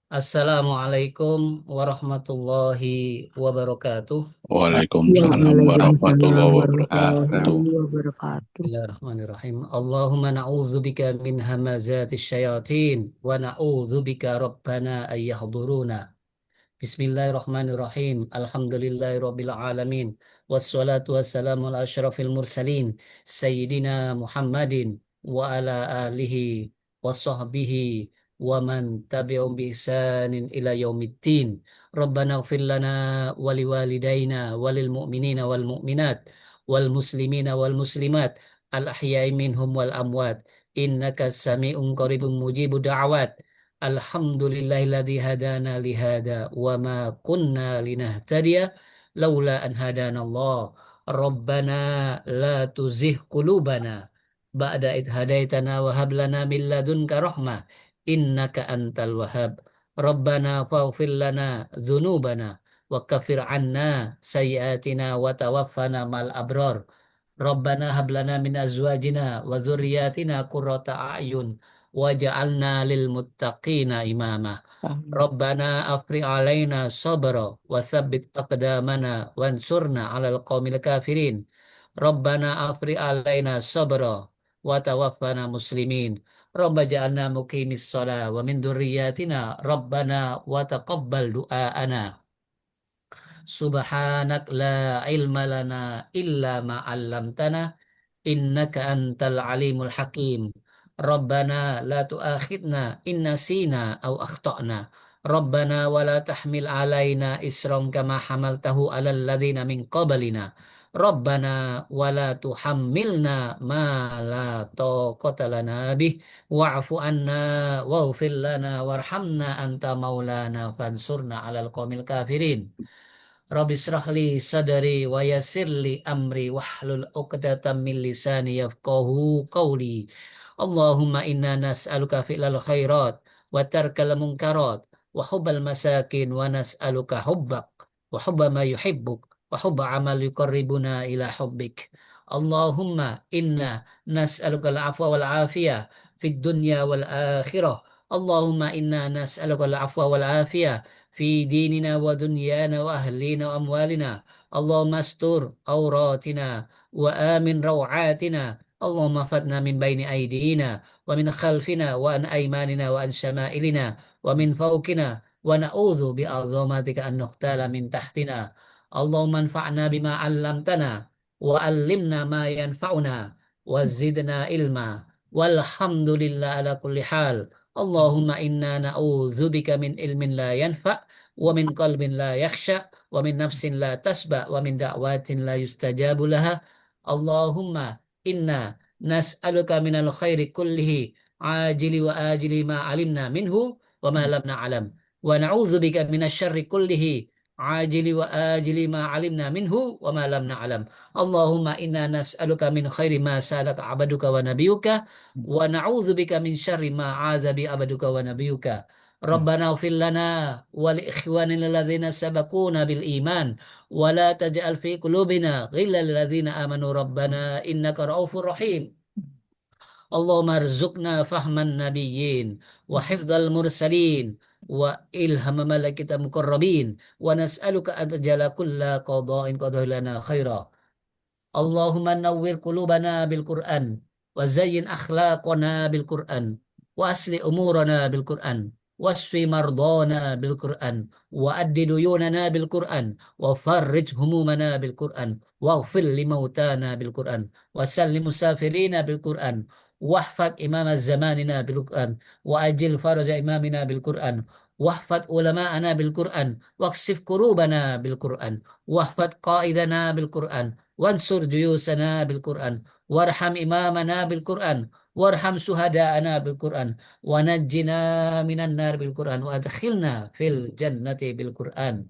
Assalamualaikum warahmatullahi wabarakatuh. Waalaikumsalam Waalaikumsalam warahmatullahi warahmatullahi wabarakatuh. wabarakatuh. Bismillahirrahmanirrahim. Allahumma na'udzubika min hamazatis syayatin wa na'udzubika rabbana ayyahduruna. Bismillahirrahmanirrahim. Alhamdulillahirabbil alamin. Wassalatu wassalamu ala asyrafil mursalin sayyidina Muhammadin wa ala alihi wa sahbihi wa man tabi'um bi ihsanin ila yaumiddin. Rabbana ighfir lana wa liwalidayna wa lil mu'minina wal mu'minat wal muslimina wal muslimat al ahya'i minhum wal amwat. Innaka sami'un qaribun mujibud da'awat. Alhamdulillahilladzi hadana li hada wa ma kunna linahtadiya laula an hadanallah. Rabbana la tuzigh qulubana ba'da id hadaitana wa hab lana min ladunka rahmah innaka antal wahhab. Rabbana faghfir lana dzunubana wa kaffir anna sayyiatina wa tawaffana mal abrar. Rabbana hab lana min azwajina wa dzurriyyatina qurrata a'yun waj'alna lil muttaqina imama. Amin. Rabbana afri alaina sabra wa tsabbit aqdamana wansurna 'alal qaumil kafirin. Rabbana afri alaina sabra wa tawaffana muslimin. Rabba ja'alna muqimis shalah wa min dzurriyyatina Rabbana wa taqabbal du'aana. Subhanak la ilma lana illa ma 'allamtana innaka antal alimul hakim. Rabbana la tu'akhidna in nasina aw akhtana. Rabbana wa la tahmil alaina isran kama hamaltahu alal ladzina min qablina. Rabbana wa la tuhammilna ma la taqata lana bih wa'fu anna waghfir lana warhamna anta maulana fansurna alal qaumil kafirin. Rabbi israh li sadari wa yassir li amri wahlul 'uqdatam min lisani yafqahu qawli. Allahumma inna nas'aluka fi'lal khairat wa tarkal munkarat wa hubbal masakin wa nas'aluka hubbak wa hubba ma yuhibbuk wa hubba amal yuqarribuna ila hubbik. Allahumma inna nas'aluka al-afwa wal afiyah fid dunya wal akhirah. Allahumma inna nas'aluka al-afwa wal afiyah في ديننا ودنيانا وأهلنا وأموالنا. اللهم استر عوراتنا وآمن روعاتنا. اللهم احفظنا من بين أيدينا ومن خلفنا وعن أيماننا وعن شمائلنا ومن فوقنا ونعوذ بعظمتك أن نغتال من تحتنا. اللهم انفعنا بما علمتنا وعلمنا ما ينفعنا وزدنا علما والحمد لله على كل حال. اللهم إنا نعوذ بك من علم لا ينفع ومن قلب لا يخشع ومن نفس لا تشبع ومن دعوات لا يستجاب لها. اللهم إنا نسألك من الخير كله عاجل وآجل ما علمنا منه وما لم نعلم ونعوذ بك من الشر كله عاجل وآجل ما علمنا منه وما لم نعلم. اللهم إنا نسألك من خير ما سألك عبدك ونبيك ونعوذ بك من شر ما عاذ به عبدك ونبيك. ربنا اغفر لنا ولإخواننا الذين سبقونا بالإيمان ولا تجعل في قلوبنا غلا للذين آمنوا ربنا إنك رؤوف رحيم. اللهم ارزقنا فهم النبيين وحفظ المرسلين وإلهم ملائكة المقربين ونسألك أن تجعل كل قضاء قضاه لنا خيرا. اللهم نور قلوبنا بالقرآن وزين أخلاقنا بالقرآن وأصلح أمورنا بالقرآن واشف مرضانا بالقرآن وأد ديوننا بالقرآن وفرج همومنا بالقرآن واغفر لموتانا بالقرآن وسلم مسافرين بالقرآن واحفظ إمام زماننا بالقرآن وأجل فرج إمامنا بالقرآن واحفظ علماءنا بالقرآن واكشف كروبنا بالقرآن واحفظ قائدنا بالقرآن وانصر جيوسنا بالقرآن وارحم إمامنا بالقرآن وارحم شهداءنا بالقرآن ونجنا من النار بالقرآن وأدخلنا في الجنة بالقرآن.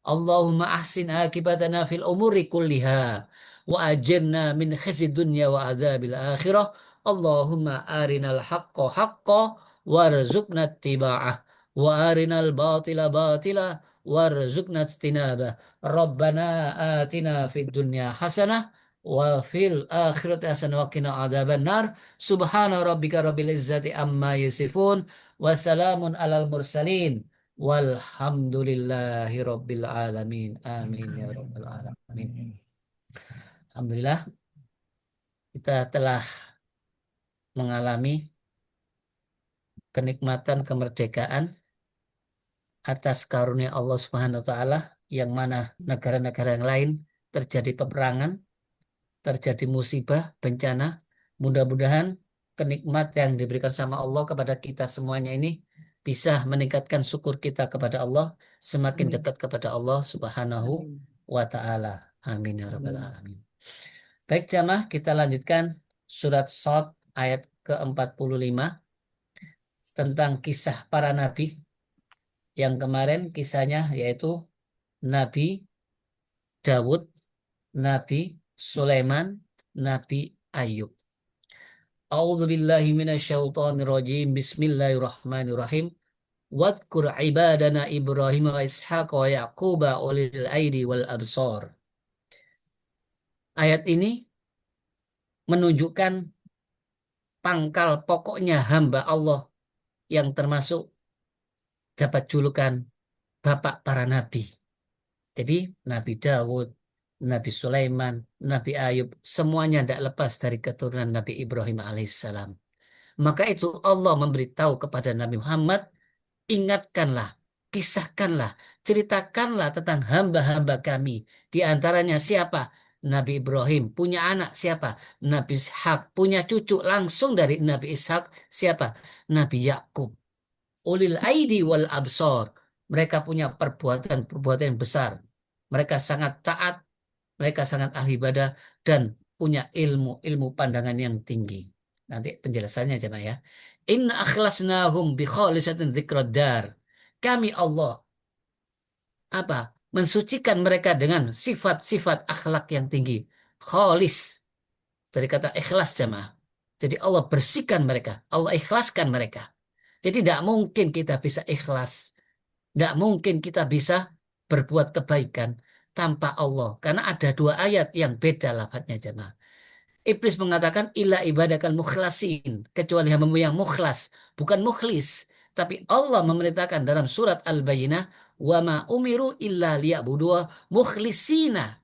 اللهم أحسن عاقبتنا في الأمور كلها وأجرنا من خزي الدنيا وعذاب الآخرة. اللهم أرنا الحق حقا وارزقنا اتباعه وأرنا الباطل باطلا وارزقنا اجتنابه. ربنا آتنا في الدنيا حسنة wa fil akhirati hasanah wa qina adzabannar. Subhana rabbika rabbil izzati amma yasifun wa salamun alal mursalin walhamdulillahi rabbil alamin. Amin ya rabbal alamin. Alhamdulillah kita telah mengalami kenikmatan kemerdekaan atas karunia Allah Subhanahu wa taala, yang mana negara-negara yang lain terjadi peperangan, terjadi musibah, bencana. Mudah-mudahan kenikmat yang diberikan sama Allah kepada kita semuanya ini bisa meningkatkan syukur kita kepada Allah, semakin Amin. dekat kepada Allah Subhanahu Amin. wa taala. Amin ya rabbal Amin. alamin. Baik jamaah, kita lanjutkan surat Shad ayat ke-45 tentang kisah para nabi. Yang kemarin kisahnya yaitu Nabi Dawud, Nabi Sulaiman, Nabi Ayub. A'udzu billahi minasyaitonir rajim. Bismillahirrahmanirrahim. Wadkur ibadana Ibrahim wa Ishaq wa Yaqub ulil aidi wal absar. Ayat ini menunjukkan pangkal pokoknya hamba Allah yang termasuk dapat julukan bapak para nabi. Jadi Nabi Dawud, Nabi Sulaiman, Nabi Ayub, semuanya tidak lepas dari keturunan Nabi Ibrahim alaihissalam. Maka itu Allah memberitahu kepada Nabi Muhammad, ingatkanlah, kisahkanlah, ceritakanlah tentang hamba-hamba kami. Di antaranya siapa? Nabi Ibrahim punya anak siapa? Nabi Ishak punya cucu langsung dari Nabi Ishak siapa? Nabi Yakub. Ulil aidi wal absor. Mereka punya perbuatan-perbuatan yang besar. Mereka sangat taat, mereka sangat ahli ibadah, dan punya ilmu pandangan yang tinggi. Nanti penjelasannya aja ya. Inna akhlasnahum bi khalisatin dzikrad. Kami Allah apa? Mensucikan mereka dengan sifat-sifat akhlak yang tinggi. Khalis dari kata ikhlas jamaah. Jadi Allah bersihkan mereka, Allah ikhlaskan mereka. Jadi tidak mungkin kita bisa ikhlas. Tidak mungkin kita bisa berbuat kebaikan tanpa Allah. Karena ada dua ayat yang beda lafadznya jemaah. Iblis mengatakan illa ibadakal mukhlasin. Kecuali hamba yang mukhlas. Bukan mukhlis. Tapi Allah memerintahkan dalam surat Al-Bayyinah. Wa ma umiru illa liya'budu mukhlisina.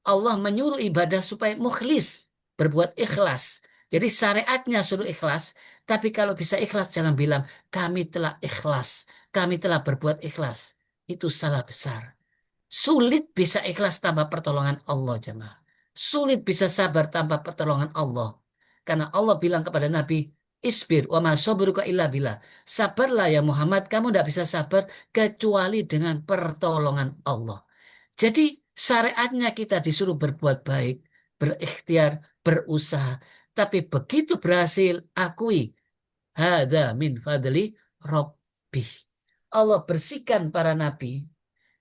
Allah menyuruh ibadah supaya mukhlis. Berbuat ikhlas. Jadi syariatnya suruh ikhlas. Tapi kalau bisa ikhlas jangan bilang kami telah ikhlas. Kami telah berbuat ikhlas. Itu salah besar. Sulit bisa ikhlas tanpa pertolongan Allah, jemaah. Sulit bisa sabar tanpa pertolongan Allah. Karena Allah bilang kepada Nabi, Isbir wa ma sabruka illa billah. Sabarlah ya Muhammad, kamu tidak bisa sabar kecuali dengan pertolongan Allah. Jadi syariatnya kita disuruh berbuat baik, berikhtiar, berusaha. Tapi begitu berhasil, akui, hada min fadli Rabbi. Allah bersihkan para nabi,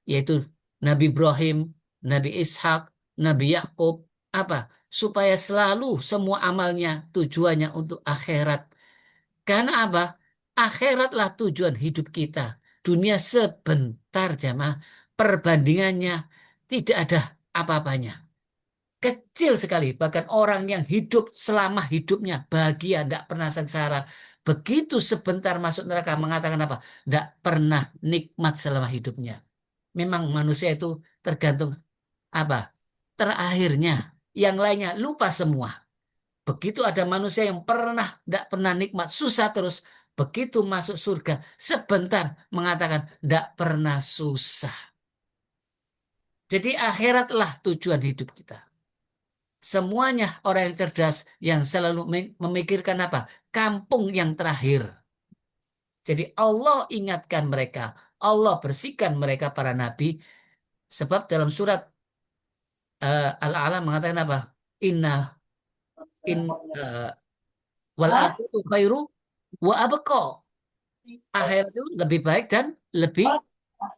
yaitu Nabi Ibrahim, Nabi Ishak, Nabi Yakub, apa? Supaya selalu semua amalnya tujuannya untuk akhirat. Karena apa? Akhiratlah tujuan hidup kita. Dunia sebentar jamaah. Perbandingannya tidak ada apa-apanya. Kecil sekali. Bahkan orang yang hidup selama hidupnya bahagia, tidak pernah sengsara. Begitu sebentar masuk neraka mengatakan apa? Tidak pernah nikmat selama hidupnya. Memang manusia itu tergantung apa? Terakhirnya. Yang lainnya lupa semua. Begitu ada manusia yang tidak pernah nikmat, susah terus. Begitu masuk surga, sebentar mengatakan tidak pernah susah. Jadi akhiratlah tujuan hidup kita. Semuanya orang yang cerdas yang selalu memikirkan apa? Kampung yang terakhir. Jadi Allah ingatkan mereka, Allah bersihkan mereka para nabi. Sebab dalam surat Al-A'la mengatakan apa? Inna in wal akhiratu khairu wa abqa. Akhirat itu lebih baik dan lebih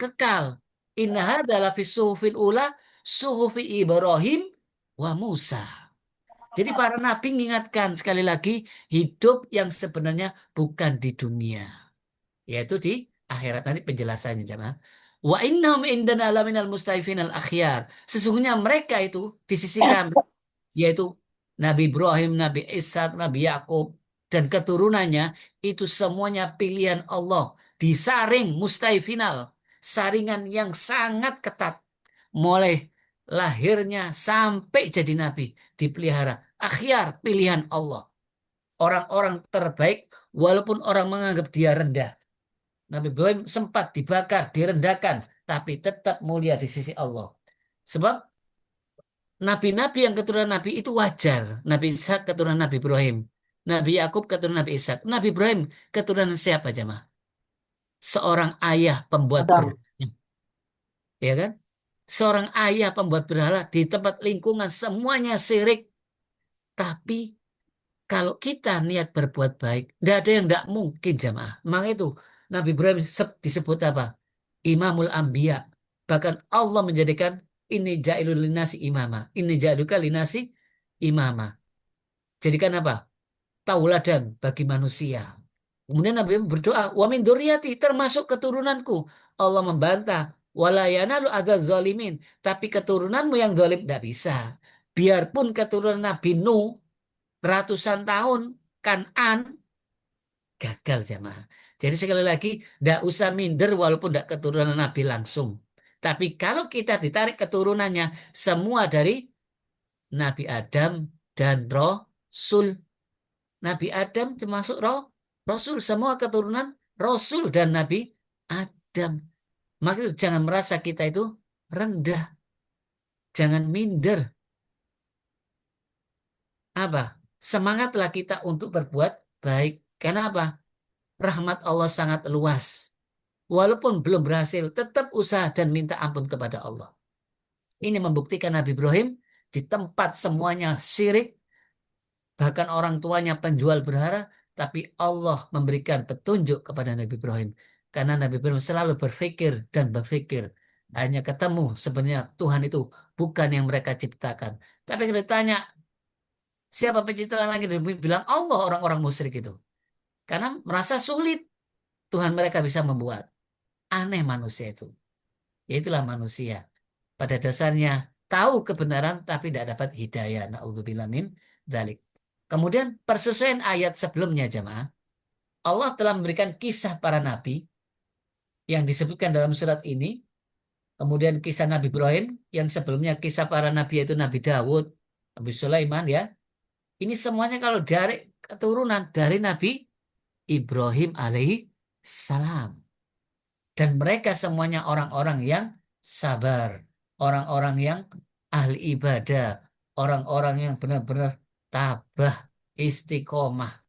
kekal. Inna hadzal fi suhufil ula suhufi Ibrahim wa Musa. Jadi para nabi mengingatkan sekali lagi hidup yang sebenarnya bukan di dunia, yaitu di akhirat. Nanti penjelasannya jemaah. Wa innahum indana laminal musta'ifin al akhyar. Sesungguhnya mereka itu di sisi kami yaitu Nabi Ibrahim, Nabi Ishak, Nabi Yakub, dan keturunannya itu semuanya pilihan Allah. Disaring mustahil final, saringan yang sangat ketat. Mulai lahirnya sampai jadi nabi, dipelihara. Akhyar pilihan Allah. Orang-orang terbaik, walaupun orang menganggap dia rendah. Nabi Ibrahim sempat dibakar, direndahkan, tapi tetap mulia di sisi Allah. Sebab nabi-nabi yang keturunan nabi itu wajar. Nabi Ishak keturunan Nabi Ibrahim. Nabi Yakub keturunan Nabi Ishak. Nabi Ibrahim keturunan siapa jemaah? Seorang ayah pembuat Adam. berhala, ya kan? Seorang ayah pembuat berhala di tempat lingkungan semuanya syirik. Tapi kalau kita niat berbuat baik, tidak ada yang tidak mungkin jamaah. Maka itu Nabi Ibrahim disebut apa? Imamul Anbiya. Bahkan Allah menjadikan ini ja'ilul linasi imama. Ini ja'aluka linasi imama. Jadikan apa? Tauladan bagi manusia. Kemudian Nabi berdoa, wa min dzurriyyati, termasuk keturunanku. Allah membantah, wala yanalu adzal zalimin, tapi keturunanmu yang zalim tidak bisa. Biarpun keturunan Nabi Nuh ratusan tahun, Kanan gagal jamaah. Jadi sekali lagi, tidak usah minder walaupun tidak keturunan Nabi langsung. Tapi kalau kita ditarik keturunannya, semua dari Nabi Adam dan Rasul. Nabi Adam termasuk Rasul, semua keturunan Rasul dan Nabi Adam. Maka itu jangan merasa kita itu rendah, jangan minder. Apa? Semangatlah kita untuk berbuat baik. Karena apa? Rahmat Allah sangat luas. Walaupun belum berhasil, tetap usaha dan minta ampun kepada Allah. Ini membuktikan Nabi Ibrahim di tempat semuanya syirik, bahkan orang tuanya penjual berhala, tapi Allah memberikan petunjuk kepada Nabi Ibrahim. Karena Nabi Ibrahim selalu berpikir dan berpikir. Hanya ketemu sebenarnya Tuhan itu bukan yang mereka ciptakan. Tapi kalau ditanya, siapa pencipta langit dan bumi? Bilang Allah, orang-orang musyrik itu. Karena merasa sulit Tuhan mereka bisa membuat. Aneh manusia itu. Ya itulah manusia. Pada dasarnya tahu kebenaran tapi tidak dapat hidayah. Na'udzubillah min dzalik. Kemudian persesuaian ayat sebelumnya jemaah. Allah telah memberikan kisah para nabi yang disebutkan dalam surat ini. Kemudian kisah Nabi Ibrahim yang sebelumnya kisah para nabi yaitu Nabi Dawud, Nabi Sulaiman ya. Ini semuanya kalau dari keturunan dari Nabi Ibrahim alaihi salam. Dan mereka semuanya orang-orang yang sabar, orang-orang yang ahli ibadah, orang-orang yang benar-benar tabah, istiqomah.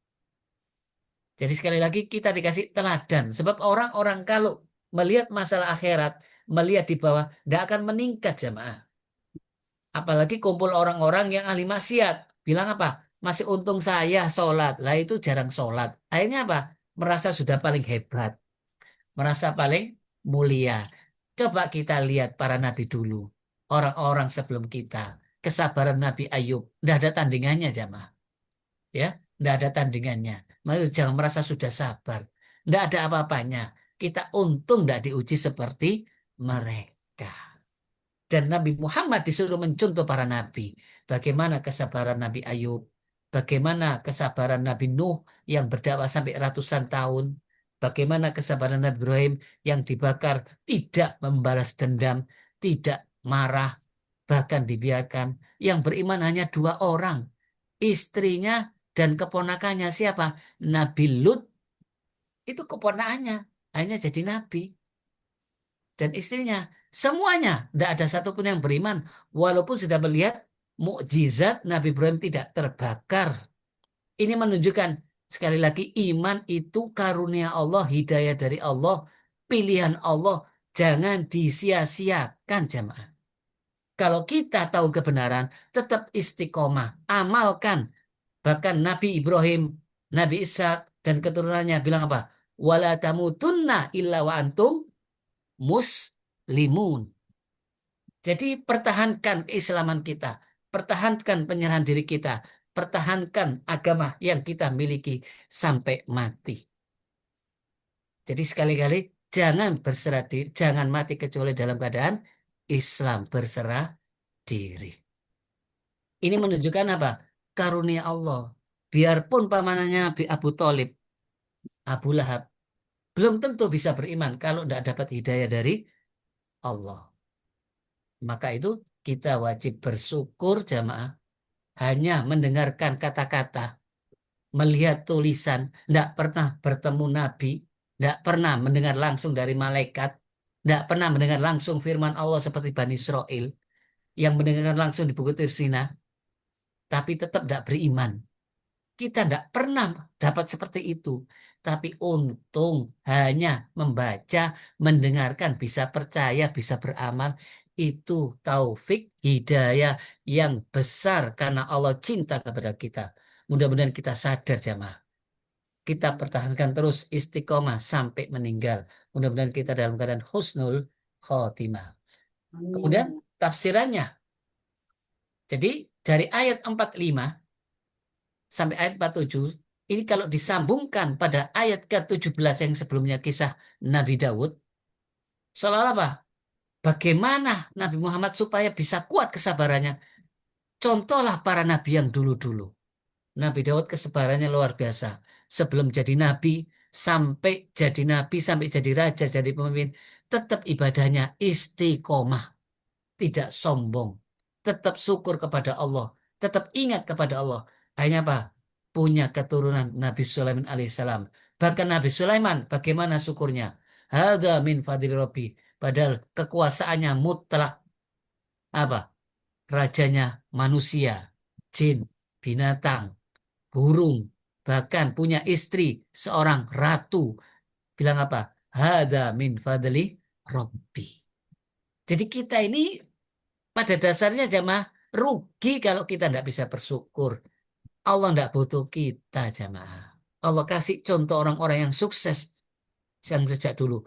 Jadi sekali lagi kita dikasih teladan. Sebab orang-orang kalau melihat masalah akhirat, melihat di bawah, tidak akan meningkat jemaah. Apalagi kumpul orang-orang yang ahli maksiat. Bilang apa? Masih untung saya sholat. Lah itu jarang sholat. Akhirnya apa? Merasa sudah paling hebat. Merasa paling mulia. Coba kita lihat para nabi dulu. Orang-orang sebelum kita. Kesabaran Nabi Ayub. Tidak ada tandingannya jamaah. Ya, tidak ada tandingannya. Maka jangan merasa sudah sabar. Tidak ada apa-apanya. Kita untung tidak diuji seperti mereka. Dan Nabi Muhammad disuruh mencontoh para nabi. Bagaimana kesabaran Nabi Ayub. Bagaimana kesabaran Nabi Nuh yang berdakwah sampai ratusan tahun. Bagaimana kesabaran Nabi Ibrahim yang dibakar tidak membalas dendam, tidak marah, bahkan dibiarkan. Yang beriman hanya dua orang. Istrinya dan keponakannya siapa? Nabi Lut itu keponakannya. Hanya jadi nabi. Dan istrinya. Semuanya. Tidak ada satupun yang beriman. Walaupun sudah melihat mukjizat Nabi Ibrahim tidak terbakar. Ini menunjukkan sekali lagi iman itu karunia Allah, hidayah dari Allah, pilihan Allah. Jangan disia-siakan jemaah. Kalau kita tahu kebenaran, tetap istiqomah. Amalkan. Bahkan Nabi Ibrahim, Nabi Ishak, dan keturunannya bilang apa? Wala tamutunna illa wa antum muslimun. Jadi pertahankan keislaman kita, pertahankan penyerahan diri kita, pertahankan agama yang kita miliki sampai mati. Jadi sekali-kali jangan berserah diri, jangan mati kecuali dalam keadaan Islam berserah diri. Ini menunjukkan apa? Karunia Allah. Biarpun pamanannya Nabi Abu Thalib, Abu Lahab, belum tentu bisa beriman kalau tidak dapat hidayah dari Allah. Maka itu kita wajib bersyukur jamaah. Hanya mendengarkan kata-kata, melihat tulisan, tidak pernah bertemu Nabi, tidak pernah mendengar langsung dari malaikat, tidak pernah mendengar langsung firman Allah seperti Bani Israel, yang mendengarkan langsung di Bukit Tursina, tapi tetap tidak beriman. Kita tidak pernah dapat seperti itu. Tapi untung hanya membaca, mendengarkan, bisa percaya, bisa beramal. Itu taufik hidayah yang besar karena Allah cinta kepada kita. Mudah-mudahan kita sadar jamaah. Kita pertahankan terus istiqomah sampai meninggal. Mudah-mudahan kita dalam keadaan husnul khotimah. Kemudian tafsirannya. Jadi dari ayat 45 sampai ayat 47, ini kalau disambungkan pada ayat ke-17 yang sebelumnya kisah Nabi Daud, seolah-olah apa? Bagaimana Nabi Muhammad supaya bisa kuat kesabarannya? Contohlah para nabi yang dulu-dulu. Nabi Daud kesabarannya luar biasa. Sebelum jadi nabi, sampai jadi raja, jadi pemimpin, tetap ibadahnya istiqomah, tidak sombong, tetap syukur kepada Allah, tetap ingat kepada Allah. Akhirnya apa? Punya keturunan Nabi Sulaiman alaihissalam. Bahkan Nabi Sulaiman bagaimana syukurnya? Hadza min fadli Rabbi. Padahal kekuasaannya mutlak apa? Rajanya manusia, jin, binatang, burung, bahkan punya istri seorang ratu. Bilang apa? Hadza min fadli Rabbi. Jadi kita ini pada dasarnya jamaah rugi kalau kita tidak bisa bersyukur. Allah tidak butuh kita jamaah. Allah kasih contoh orang-orang yang sukses yang sejak dulu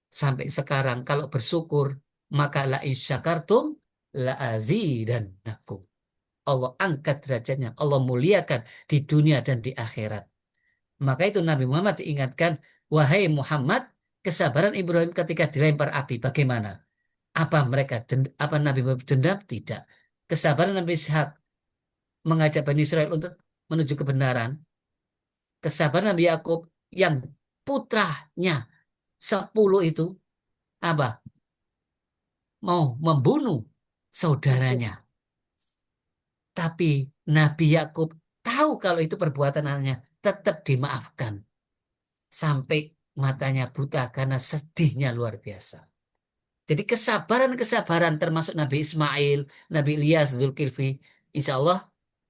sampai sekarang. Kalau bersyukur maka la in syakartum la azidannakum. Allah angkat derajatnya, Allah muliakan di dunia dan di akhirat. Maka itu Nabi Muhammad diingatkan, wahai Muhammad, kesabaran Ibrahim ketika dilempar api bagaimana? Apa Nabi Muhammad dendam? Tidak. Kesabaran Nabi Ishak mengajak Bani Israel untuk menuju kebenaran. Kesabaran Nabi Yakub yang putranya 10 itu apa? Mau membunuh saudaranya. Tapi Nabi Yakub tahu kalau itu perbuatan anaknya, tetap dimaafkan. Sampai matanya buta karena sedihnya luar biasa. Jadi kesabaran-kesabaran termasuk Nabi Ismail, Nabi Ilyas, Zulkifli, insya Allah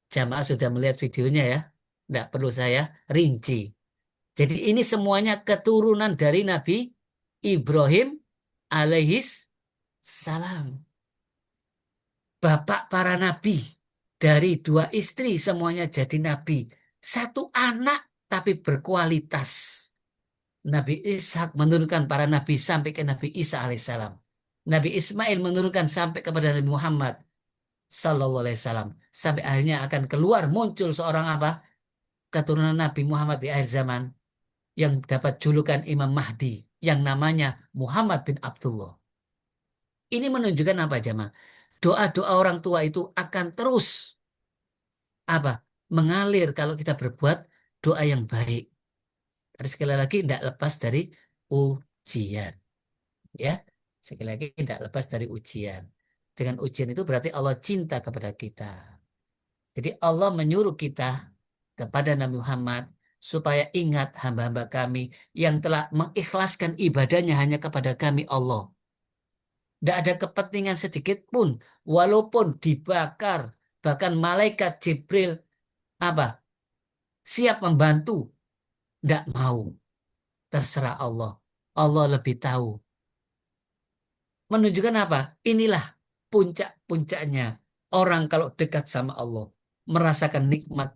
jamaah sudah melihat videonya ya. Tidak perlu saya rinci. Jadi ini semuanya keturunan dari Nabi Ibrahim alaihis salam. Bapak para nabi. Dari 2 istri semuanya jadi nabi. Satu anak tapi berkualitas. Nabi Ishak menurunkan para nabi sampai ke Nabi Isa alaihissalam. Nabi Ismail menurunkan sampai kepada Nabi Muhammad sallallahu alaihi wasallam. Sampai akhirnya akan keluar muncul seorang apa? Keturunan Nabi Muhammad di akhir zaman yang dapat julukan Imam Mahdi yang namanya Muhammad bin Abdullah. Ini menunjukkan apa jemaah? Doa-doa orang tua itu akan terus apa? Mengalir kalau kita berbuat doa yang baik. Tapi sekali lagi tidak lepas dari ujian, ya. Sekali lagi tidak lepas dari ujian. Dengan ujian itu berarti Allah cinta kepada kita. Jadi Allah menyuruh kita kepada Nabi Muhammad supaya ingat hamba-hamba kami yang telah mengikhlaskan ibadahnya hanya kepada kami Allah. Tidak ada kepentingan sedikit pun, walaupun dibakar, bahkan malaikat Jibril apa siap membantu, tidak mau. Terserah Allah. Allah lebih tahu. Menunjukkan apa? Inilah puncak-puncaknya orang kalau dekat sama Allah, merasakan nikmat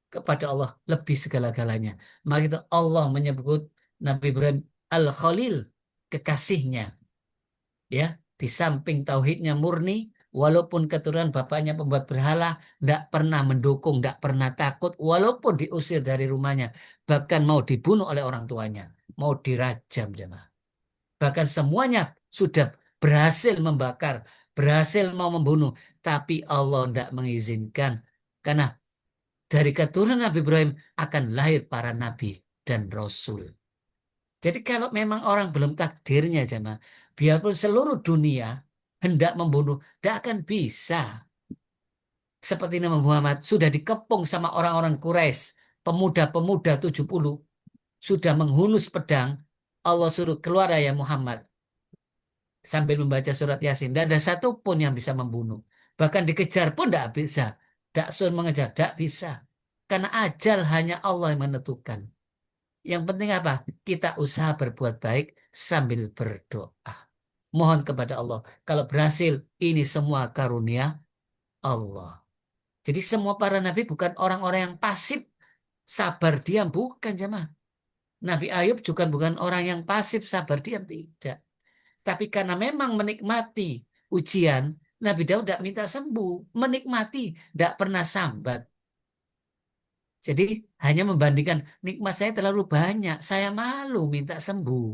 kepada Allah lebih segala-galanya. Maka itu Allah menyebut Nabi Ibrahim Al-Khalil, kekasihnya. Ya, di samping tauhidnya murni, walaupun keturunan bapaknya pembuat berhala, tidak pernah mendukung, tidak pernah takut, walaupun diusir dari rumahnya, bahkan mau dibunuh oleh orang tuanya, mau dirajam jemaah. Bahkan semuanya sudah berhasil membakar, berhasil mau membunuh, tapi Allah tidak mengizinkan. Karena dari keturunan Nabi Ibrahim akan lahir para nabi dan rasul. Jadi kalau memang orang belum takdirnya, jemaah, biarpun seluruh dunia hendak membunuh, tidak akan bisa. Seperti Nabi Muhammad sudah dikepung sama orang-orang Quraisy, pemuda-pemuda 70 sudah menghunus pedang. Allah suruh keluar ya Muhammad sambil membaca surat Yasin. Tidak ada satupun yang bisa membunuh. Bahkan dikejar pun tidak bisa. Tidak suruh mengejar, tidak bisa. Karena ajal hanya Allah yang menentukan. Yang penting apa? Kita usaha berbuat baik sambil berdoa. Mohon kepada Allah. Kalau berhasil, ini semua karunia Allah. Jadi semua para nabi bukan orang-orang yang pasif, sabar diam. Bukan, jemaah. Nabi Ayub juga bukan orang yang pasif, sabar diam. Tidak. Tapi karena memang menikmati ujian, Nabi Daud tidak minta sembuh. Menikmati, tidak pernah sambat. Jadi hanya membandingkan nikmat saya terlalu banyak, saya malu minta sembuh.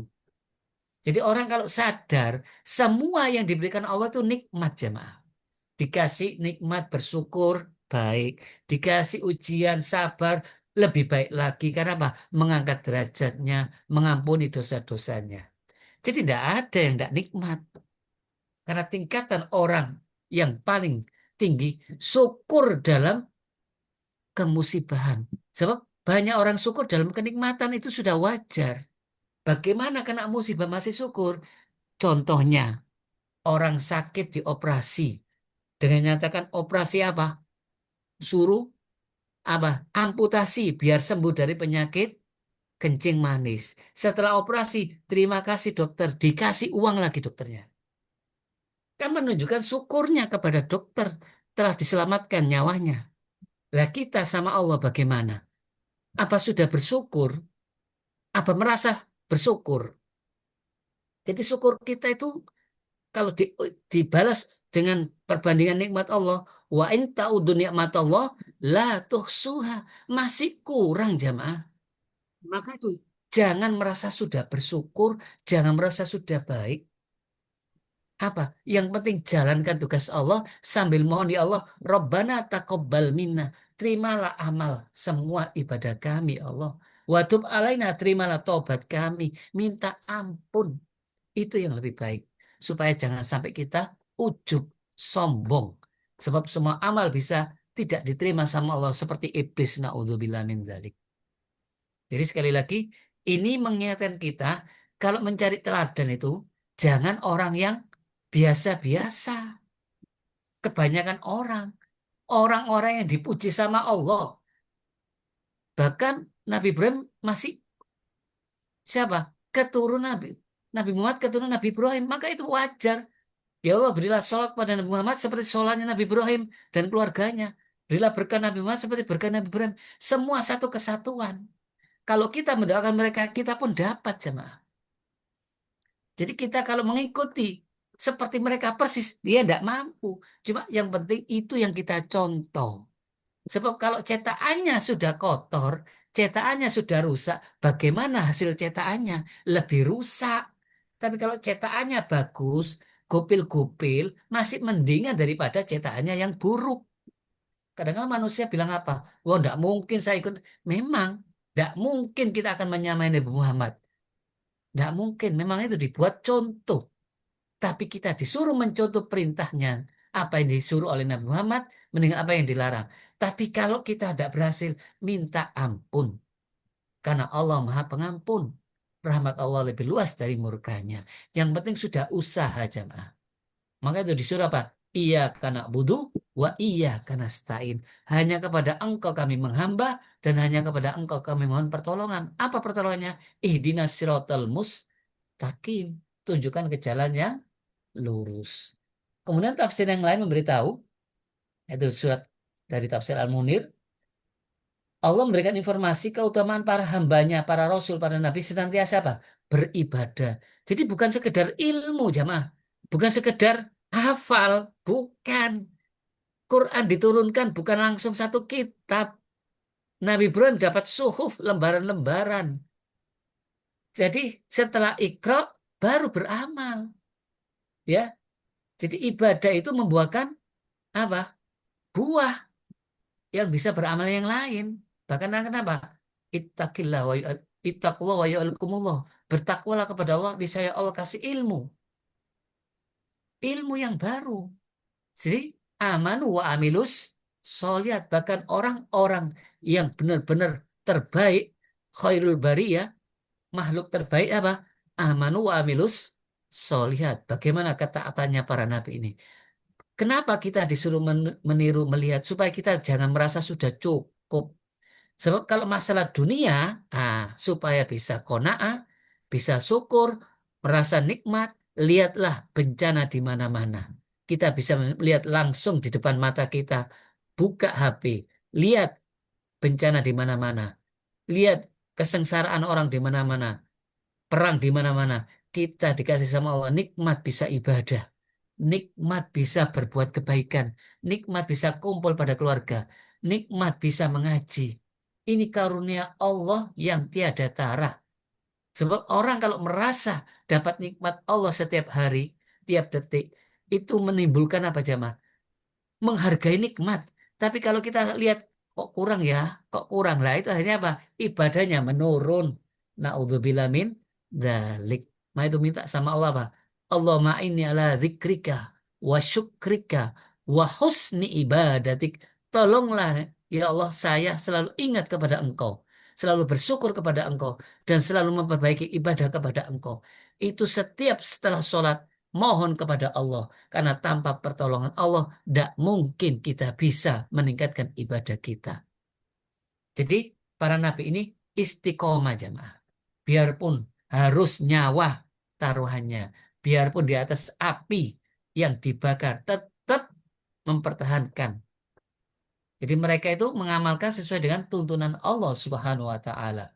Jadi orang kalau sadar, semua yang diberikan Allah itu nikmat jemaah. Dikasih nikmat bersyukur, baik. Dikasih ujian, sabar, lebih baik lagi. Karena apa? Mengangkat derajatnya, mengampuni dosa-dosanya. Jadi tidak ada yang tidak nikmat. Karena tingkatan orang yang paling tinggi, syukur dalam kemusibahan. Sebab banyak orang syukur dalam kenikmatan itu sudah wajar. Bagaimana kena musibah masih syukur? Contohnya, orang sakit dioperasi. Dengan nyatakan operasi apa? Suruh apa? Amputasi biar sembuh dari penyakit kencing manis. Setelah operasi, terima kasih dokter. Dikasih uang lagi dokternya. Kan menunjukkan syukurnya kepada dokter telah diselamatkan nyawanya. Lah kita sama Allah bagaimana? Apa sudah bersyukur? Apa merasa bersyukur? Jadi syukur kita itu kalau dibalas dengan perbandingan nikmat Allah, wa in ta'udu nikmatallah la tuhsuha, masih kurang jamaah. Maka itu jangan merasa sudah bersyukur, jangan merasa sudah baik. Apa? Yang penting jalankan tugas Allah sambil mohon ya Allah, Rabbana taqabbal minna. Terimalah amal semua ibadah kami Allah. Wa tub alaina, terimalah tobat kami. Minta ampun. Itu yang lebih baik. Supaya jangan sampai kita ujub, sombong. Sebab semua amal bisa tidak diterima sama Allah seperti iblis naudzubillah min dzalik. Jadi sekali lagi ini mengingatkan kita kalau mencari teladan itu jangan orang yang biasa-biasa. Kebanyakan orang-orang yang dipuji sama Allah. Bahkan Nabi Ibrahim masih siapa? Keturunan Nabi Muhammad keturunan Nabi Ibrahim. Maka itu wajar. Ya Allah, berilah sholat pada Nabi Muhammad seperti sholatnya Nabi Ibrahim dan keluarganya. Berilah berkah Nabi Muhammad seperti berkah Nabi Ibrahim. Semua satu kesatuan. Kalau kita mendoakan mereka, kita pun dapat jemaah. Jadi kita kalau mengikuti seperti mereka persis, dia tidak mampu. Cuma yang penting itu yang kita contoh. Sebab kalau cetakannya sudah kotor, cetakannya sudah rusak, bagaimana hasil cetakannya? Lebih rusak. Tapi kalau cetakannya bagus, gopil-gopil, masih mendingan daripada cetakannya yang buruk. Kadang-kadang manusia bilang apa? Wah, enggak mungkin saya ikut. Memang, enggak mungkin kita akan menyamai Nabi Muhammad. Enggak mungkin. Memang itu dibuat contoh. Tapi kita disuruh mencontoh perintahnya. Apa yang disuruh oleh Nabi Muhammad, mending apa yang dilarang. Tapi kalau kita tidak berhasil, minta ampun. Karena Allah Maha Pengampun. Rahmat Allah lebih luas dari murkanya. Yang penting sudah usaha jamaah. Maka itu disuruh apa? Iya karena budu, wa iya karena stain. Hanya kepada engkau kami menghamba, dan hanya kepada engkau kami mohon pertolongan. Apa pertolongannya? Ihdinas siratal mustaqim. Tunjukkan ke jalan yang lurus. Kemudian tafsir yang lain memberitahu, itu surat dari tafsir Al-Munir, Allah memberikan informasi keutamaan para hambanya, para rasul, para nabi senantiasa apa? Beribadah. Jadi bukan sekedar ilmu jamaah, bukan sekedar hafal, bukan. Quran diturunkan bukan langsung satu kitab. Nabi Ibrahim dapat suhuf, lembaran-lembaran. Jadi setelah Iqra baru beramal. Ya, jadi ibadah itu membuahkan apa? Buah yang bisa beramal yang lain. Bahkan kenapa? Ittaqillah wa ittaqullah wa yu'allikumullah. Bertakwalah kepada Allah, niscaya Allah kasih ilmu, ilmu yang baru. Jadi amanu wa amilus solihat, bahkan orang-orang yang benar-benar terbaik, khairul bariyah, makhluk terbaik apa? Amanu wa amilus solihat. Bagaimana ketaatannya para nabi ini? Kenapa kita disuruh meniru melihat supaya kita jangan merasa sudah cukup. Sebab kalau masalah dunia, supaya bisa qanaah, bisa syukur, merasa nikmat, lihatlah bencana di mana-mana. Kita bisa melihat langsung di depan mata kita, buka HP, lihat bencana di mana-mana, lihat kesengsaraan orang di mana-mana, perang di mana-mana. Kita dikasih sama Allah nikmat bisa ibadah, nikmat bisa berbuat kebaikan, nikmat bisa kumpul pada keluarga, nikmat bisa mengaji. Ini karunia Allah yang tiada tara. Sebab orang kalau merasa dapat nikmat Allah setiap hari, tiap detik, itu menimbulkan apa jemaah? Menghargai nikmat. Tapi kalau kita lihat kok kurang ya, kok kurang lah, itu akhirnya apa? Ibadahnya menurun. Naudzubillah min dzalik. Nah itu minta sama Allah apa? Allahumma inni ala zikrika wa syukrika wa husni ibadatik. Tolonglah ya Allah, saya selalu ingat kepada Engkau, selalu bersyukur kepada Engkau, dan selalu memperbaiki ibadah kepada Engkau. Itu setiap setelah sholat mohon kepada Allah. Karena tanpa pertolongan Allah, tidak mungkin kita bisa meningkatkan ibadah kita. Jadi, para nabi ini istiqomah jamaah. Biarpun harus nyawa taruhannya, biarpun di atas api yang dibakar, tetap mempertahankan. Jadi mereka itu mengamalkan sesuai dengan tuntunan Allah Subhanahu wa taala.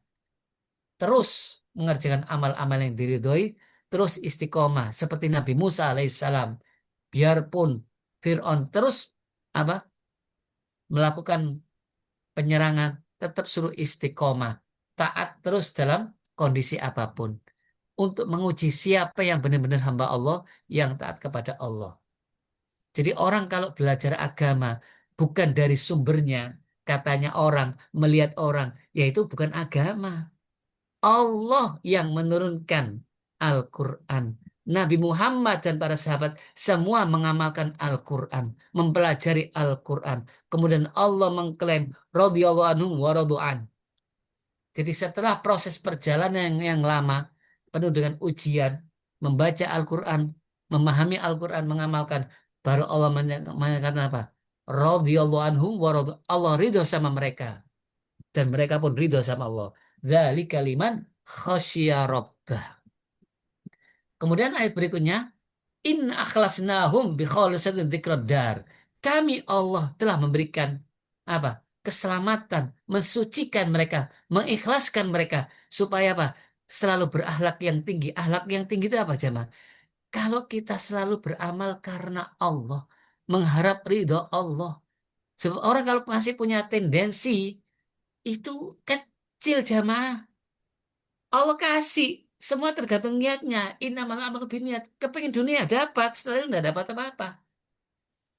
Terus mengerjakan amal-amal yang diridhoi, terus istiqomah seperti Nabi Musa alaihissalam. Biarpun Fir'aun terus apa melakukan penyerangan, tetap suruh istiqomah, taat terus dalam kondisi apapun, untuk menguji siapa yang benar-benar hamba Allah yang taat kepada Allah. Jadi orang kalau belajar agama bukan dari sumbernya, katanya orang, melihat orang, yaitu bukan agama. Allah yang menurunkan Al-Quran. Nabi Muhammad dan para sahabat semua mengamalkan Al-Quran, mempelajari Al-Quran. Kemudian Allah mengklaim radhiyallahu anhum wa radu'an. Jadi setelah proses perjalanan yang lama, penuh dengan ujian, membaca Al-Quran, memahami Al-Quran, mengamalkan, baru Allah menyatakan apa? Radhiyallahu anhum wa radu'an. Allah ridho sama mereka. Dan mereka pun ridho sama Allah. Dzalika liman khasya rabbah. Kemudian ayat berikutnya, in akhlasnahum bi khalisatin dzikrad. Kami Allah telah memberikan apa? Keselamatan, mensucikan mereka, mengikhlaskan mereka supaya apa? Selalu berakhlak yang tinggi. Akhlak yang tinggi itu apa, jemaah? Kalau kita selalu beramal karena Allah, mengharap ridho Allah. Sebab orang kalau masih punya tendensi itu kecil jamaah. Allah kasih. Semua tergantung niatnya. Innamal a'malu binniyat. Kepingin dunia dapat, setelah itu tidak dapat apa-apa.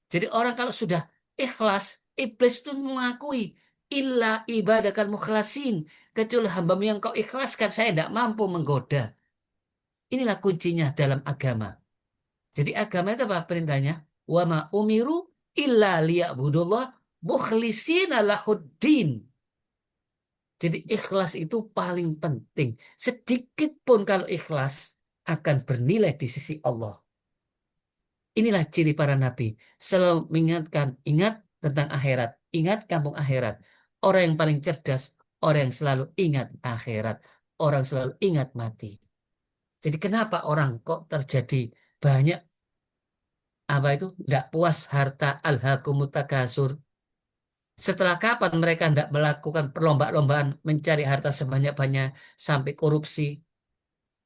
Jadi orang kalau sudah ikhlas, iblis itu mengakui illa ibadakal mukhlasin. Kecuali hambamu yang kau ikhlaskan, saya tidak mampu menggoda. Inilah kuncinya dalam agama. Jadi agama itu apa perintahnya? Wa ma umiru illa liya'budullah mukhlisina lahuddin. Jadi ikhlas itu paling penting. Sedikit pun kalau ikhlas akan bernilai di sisi Allah. Inilah ciri para nabi. Selalu mengingatkan, ingat tentang akhirat. Ingat kampung akhirat. Orang yang paling cerdas, orang yang selalu ingat akhirat. Orang selalu ingat mati. Jadi kenapa orang kok terjadi banyak apa itu? Tidak puas harta alhaakumut takasur. Setelah kapan mereka tidak melakukan perlombaan mencari harta sebanyak-banyak sampai korupsi,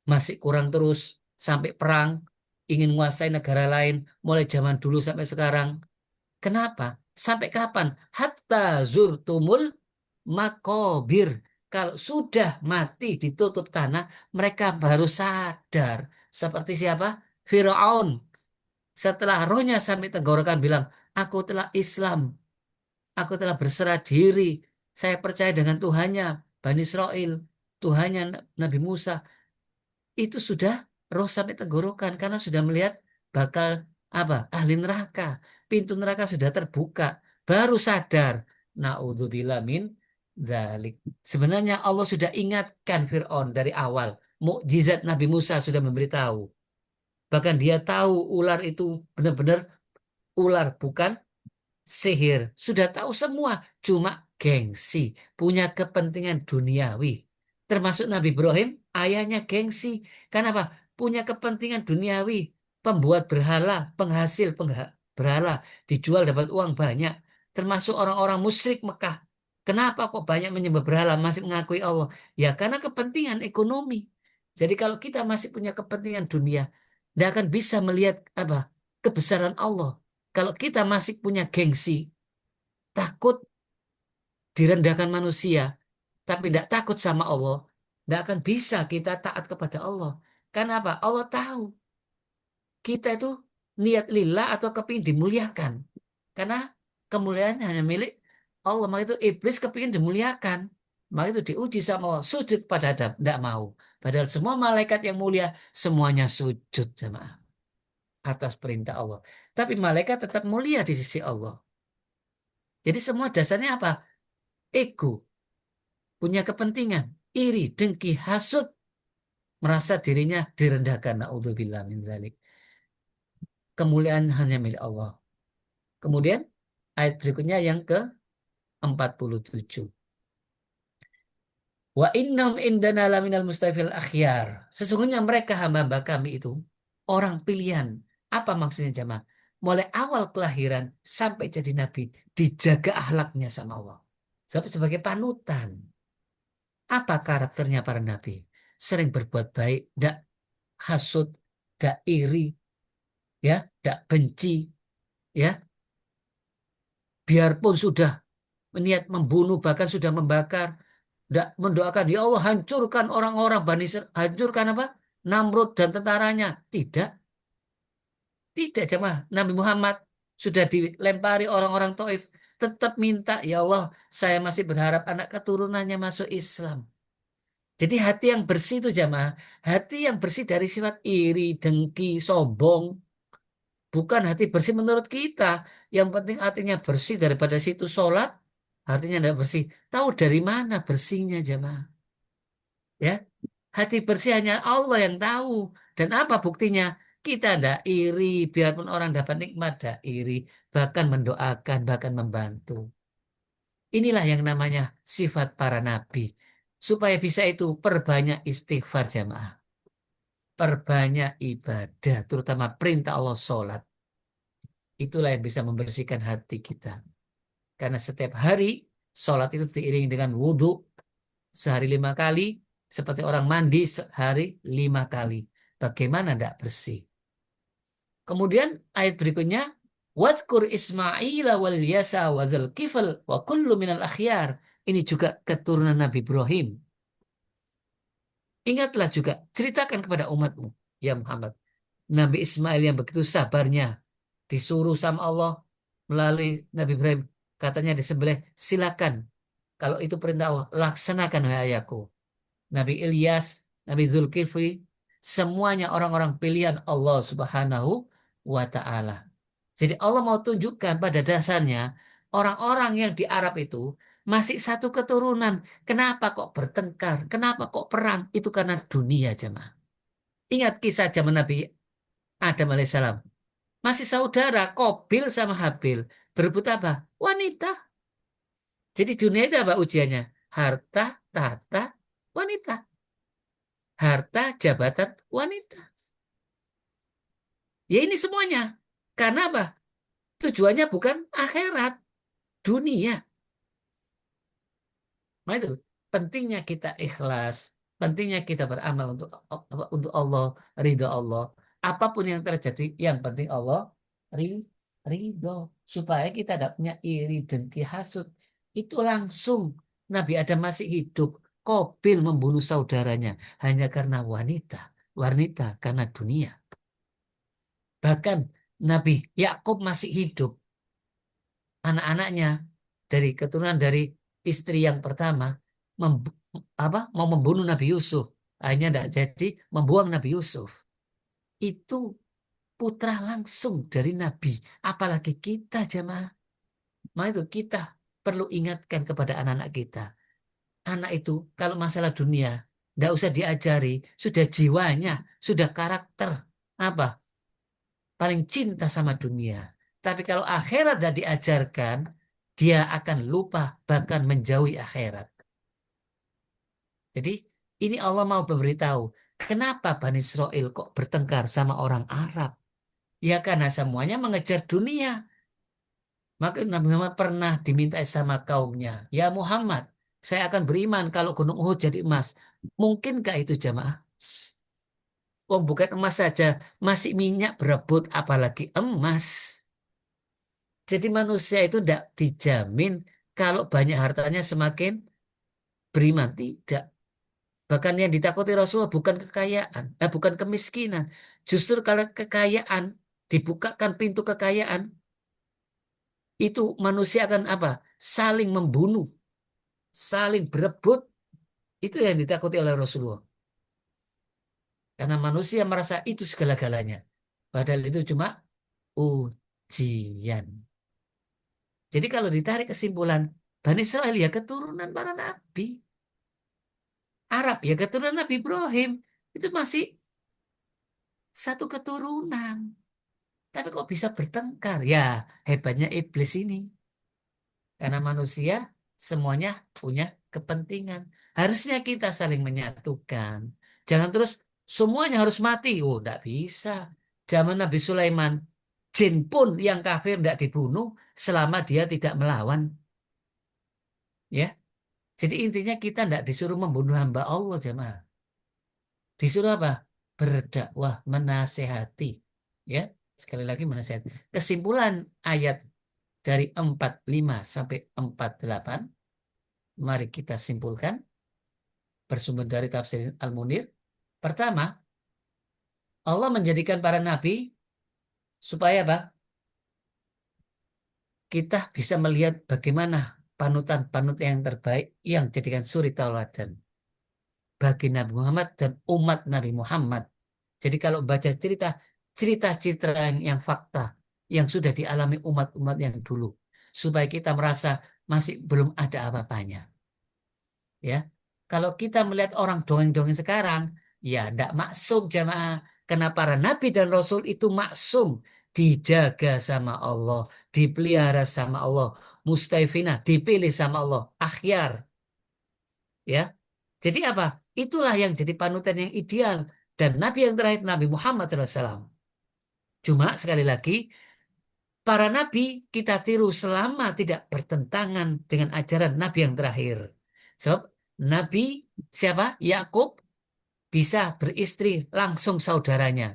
masih kurang terus, sampai perang, ingin menguasai negara lain, mulai zaman dulu sampai sekarang. Kenapa? Sampai kapan? Hatta zurtumul makobir. Kalau sudah mati ditutup tanah, mereka baru sadar. Seperti siapa? Firaun. Setelah rohnya sampai tenggorokan bilang, Aku telah Islam, aku telah berserah diri, saya percaya dengan Tuhannya Bani Israel, Tuhannya Nabi Musa. Itu sudah roh sampai tenggorokan karena sudah melihat bakal apa? Ahli neraka. Pintu neraka sudah terbuka. Baru sadar. Naudzubillah min dzalik. Sebenarnya Allah sudah ingatkan Fir'aun dari awal. Mukjizat Nabi Musa sudah memberitahu. Bahkan dia tahu ular itu benar-benar ular, bukan sihir. Sudah tahu semua, cuma gengsi, punya kepentingan duniawi. Termasuk Nabi Ibrahim, ayahnya gengsi. Kenapa? Punya kepentingan duniawi, pembuat berhala, penghasil berhala, dijual dapat uang banyak. Termasuk orang-orang musyrik Mekah. Kenapa kok banyak menyembah berhala, masih mengakui Allah? Ya karena kepentingan ekonomi. Jadi kalau kita masih punya kepentingan dunia, tidak akan bisa melihat apa kebesaran Allah. Kalau kita masih punya gengsi, takut direndahkan manusia, tapi tidak takut sama Allah, tidak akan bisa kita taat kepada Allah. Karena apa? Allah tahu kita itu niat lillah atau kepingin dimuliakan. Karena kemuliaan hanya milik Allah. Maka itu iblis kepingin dimuliakan. Maka itu diuji sama Allah. Sujud pada Adam. Tidak mau. Padahal semua malaikat yang mulia, semuanya sujud sama atas perintah Allah. Tapi malaikat tetap mulia di sisi Allah. Jadi semua dasarnya apa? Ego, punya kepentingan, iri, dengki, hasut, merasa dirinya direndahkan. Naudzubillah min dzalik. Kemuliaan hanya milik Allah. Kemudian ayat berikutnya yang ke-47. Wa innahum indana laminal mustafil akhyar. Sesungguhnya mereka hamba-hamba kami itu orang pilihan. Apa maksudnya jamaah? Mulai awal kelahiran sampai jadi nabi dijaga akhlaknya sama Allah. Sebagai panutan. Apa karakternya para nabi? Sering berbuat baik, tidak hasut, tidak iri, ya, tidak benci, ya. Biarpun sudah niat membunuh, bahkan sudah membakar, tidak mendoakan, ya Allah hancurkan orang-orang Bani Israil, hancurkan apa? Namrud dan tentaranya. Tidak, tidak jemaah. Nabi Muhammad sudah dilempari orang-orang Taif, tetap minta, ya Allah, saya masih berharap anak keturunannya masuk Islam. Jadi hati yang bersih itu jamaah, hati yang bersih dari sifat iri, dengki, sombong, bukan hati bersih menurut kita. Yang penting hatinya bersih daripada situ sholat, hatinya tidak bersih. Tahu dari mana bersihnya jamaah? Ya, hati bersih hanya Allah yang tahu. Dan apa buktinya? Kita tidak iri, biarpun orang dapat nikmat tidak iri, bahkan mendoakan, bahkan membantu. Inilah yang namanya sifat para nabi. Supaya bisa itu perbanyak istighfar jamaah. Perbanyak ibadah, terutama perintah Allah sholat. Itulah yang bisa membersihkan hati kita. Karena setiap hari sholat itu diiringi dengan wudhu sehari 5 kali, seperti orang mandi sehari 5 kali. Bagaimana tidak bersih? Kemudian ayat berikutnya, Wadkur Ismail wal Yasa wa dzal kifl wa kullu minal akhyar. Ini juga keturunan Nabi Ibrahim. Ingatlah juga, ceritakan kepada umatmu, ya Muhammad. Nabi Ismail yang begitu sabarnya, disuruh sama Allah melalui Nabi Ibrahim. Katanya disembelih, silakan. Kalau itu perintah Allah, laksanakan wahai ayahku. Nabi Ilyas, Nabi Zulkifli, semuanya orang-orang pilihan Allah Subhanahu wa Ta'ala. Jadi Allah mau tunjukkan pada dasarnya orang-orang yang di Arab itu masih satu keturunan. Kenapa kok bertengkar? Kenapa kok perang? Itu karena dunia jemaah. Ingat kisah zaman Nabi Adam alaihissalam. Masih saudara, Kobil sama Habil. Berebut apa? Wanita. Jadi dunia itu apa ujiannya? Harta, tahta, wanita. Harta, jabatan, wanita. Ya ini semuanya. Karena apa? Tujuannya bukan akhirat, dunia. Nah itu pentingnya kita ikhlas, pentingnya kita beramal untuk Allah, ridho Allah. Apapun yang terjadi, yang penting Allah ri- ridho. Supaya kita tidak punya iri, dengki, hasut. Itu langsung Nabi Adam masih hidup. Kobil membunuh saudaranya hanya karena wanita. Wanita karena dunia. Bahkan Nabi Yakub masih hidup. anak-anaknya dari keturunan dari istri yang pertama mem- mau membunuh Nabi Yusuf. Akhirnya tidak jadi, membuang Nabi Yusuf. Itu putra langsung dari Nabi. Apalagi kita jamaah. Maka itu kita perlu ingatkan kepada anak-anak kita. Anak itu kalau masalah dunia, tidak usah diajari. Sudah jiwanya, sudah karakter. Apa? Paling cinta sama dunia. Tapi kalau akhirat tidak diajarkan, dia akan lupa bahkan menjauhi akhirat. Jadi ini Allah mau memberitahu, kenapa Bani Israel kok bertengkar sama orang Arab? Ya karena semuanya mengejar dunia. Maka Nabi Muhammad pernah diminta sama kaumnya, ya Muhammad, saya akan beriman kalau Gunung Uhud jadi emas. Mungkinkah itu jamaah? Oh, bukan emas saja, masih minyak berebut, apalagi emas. Jadi manusia itu tidak dijamin kalau banyak hartanya semakin beriman. Tidak. Bahkan yang ditakuti Rasulullah bukan kekayaan, bukan kemiskinan. Justru kalau kekayaan, dibukakan pintu kekayaan, itu manusia akan apa? Saling membunuh, saling berebut. Itu yang ditakuti oleh Rasulullah. Karena manusia merasa itu segala-galanya. Padahal itu cuma ujian. Jadi kalau ditarik kesimpulan, Bani Israel ya keturunan para nabi. Arab ya keturunan Nabi Ibrahim. Itu masih satu keturunan. Tapi kok bisa bertengkar? Ya, hebatnya iblis ini. Karena manusia semuanya punya kepentingan. Harusnya kita saling menyatukan. Jangan terus semuanya harus mati. Oh, enggak bisa. Zaman Nabi Sulaiman, jin pun yang kafir tidak dibunuh selama dia tidak melawan. Ya, jadi intinya kita tidak disuruh membunuh hamba Allah, jemaah. Disuruh apa? Berdakwah, menasehati. Ya, sekali lagi menasehati. Kesimpulan ayat dari 45 sampai 48, mari kita simpulkan bersumber dari tafsir Al-Munir. Pertama, Allah menjadikan para nabi supaya apa? Kita bisa melihat bagaimana panutan-panutan yang terbaik yang jadikan suri tauladan bagi Nabi Muhammad dan umat Nabi Muhammad. Jadi kalau baca cerita-cerita yang fakta yang sudah dialami umat-umat yang dulu, supaya kita merasa masih belum ada apa-apanya. Ya, kalau kita melihat orang dongeng-dongeng sekarang, ya tidak maksum jamaah. Karena para nabi dan rasul itu maksum, dijaga sama Allah, dipelihara sama Allah, mustaifina, dipilih sama Allah, akhyar. Ya, jadi apa? Itulah yang jadi panutan yang ideal. Dan Nabi yang terakhir Nabi Muhammad SAW. Cuma sekali lagi, para nabi kita tiru selama tidak bertentangan dengan ajaran Nabi yang terakhir. Sebab Nabi siapa? Yakub bisa beristri langsung saudaranya.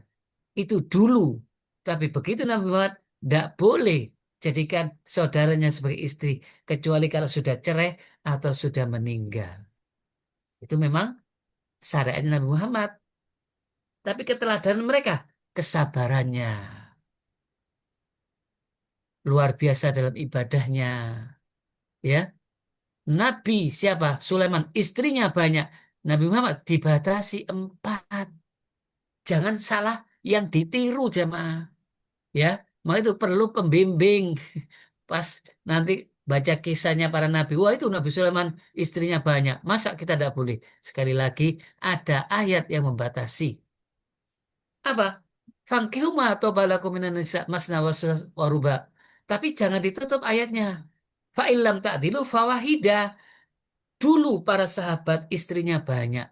Itu dulu. Tapi begitu Nabi Muhammad tidak boleh jadikan saudaranya sebagai istri. Kecuali kalau sudah cerai atau sudah meninggal. Itu memang syariat Nabi Muhammad. Tapi keteladanan mereka, kesabarannya, luar biasa dalam ibadahnya. Ya, Nabi siapa? Sulaiman, istrinya banyak. Nabi Muhammad dibatasi 4. Jangan salah yang ditiru jamaah. Ya, maka itu perlu pembimbing. Pas nanti baca kisahnya para nabi. Wah itu Nabi Sulaiman istrinya banyak. Masa kita tidak boleh? Sekali lagi ada ayat yang membatasi. Apa? Fangkihuma atau balakum minan nisa masna waruba. Tapi jangan ditutup ayatnya. Fa'ilam ta'dilu fawahida. Dulu para sahabat istrinya banyak,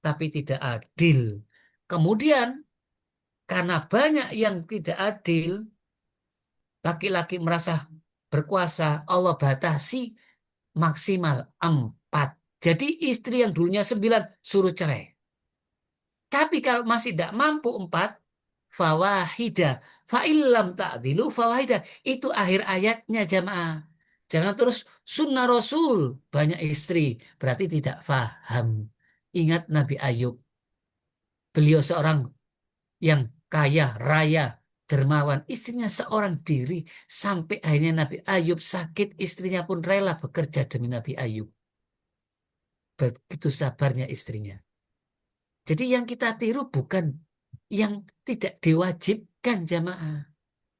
tapi tidak adil. Kemudian karena banyak yang tidak adil, laki-laki merasa berkuasa, Allah batasi maksimal 4. Jadi istri yang dulunya 9 suruh cerai. Tapi kalau masih tidak mampu 4, fawahida. Fa'ilam ta'dilu fawahida. Itu akhir ayatnya jamaah. Jangan terus sunnah Rasul banyak istri. Berarti tidak faham. Ingat Nabi Ayub. Beliau seorang yang kaya raya. dermawan, istrinya seorang diri, sampai akhirnya Nabi Ayub sakit, istrinya pun rela bekerja demi Nabi Ayub. Begitu sabarnya istrinya. Jadi yang kita tiru bukan yang tidak diwajibkan jamaah.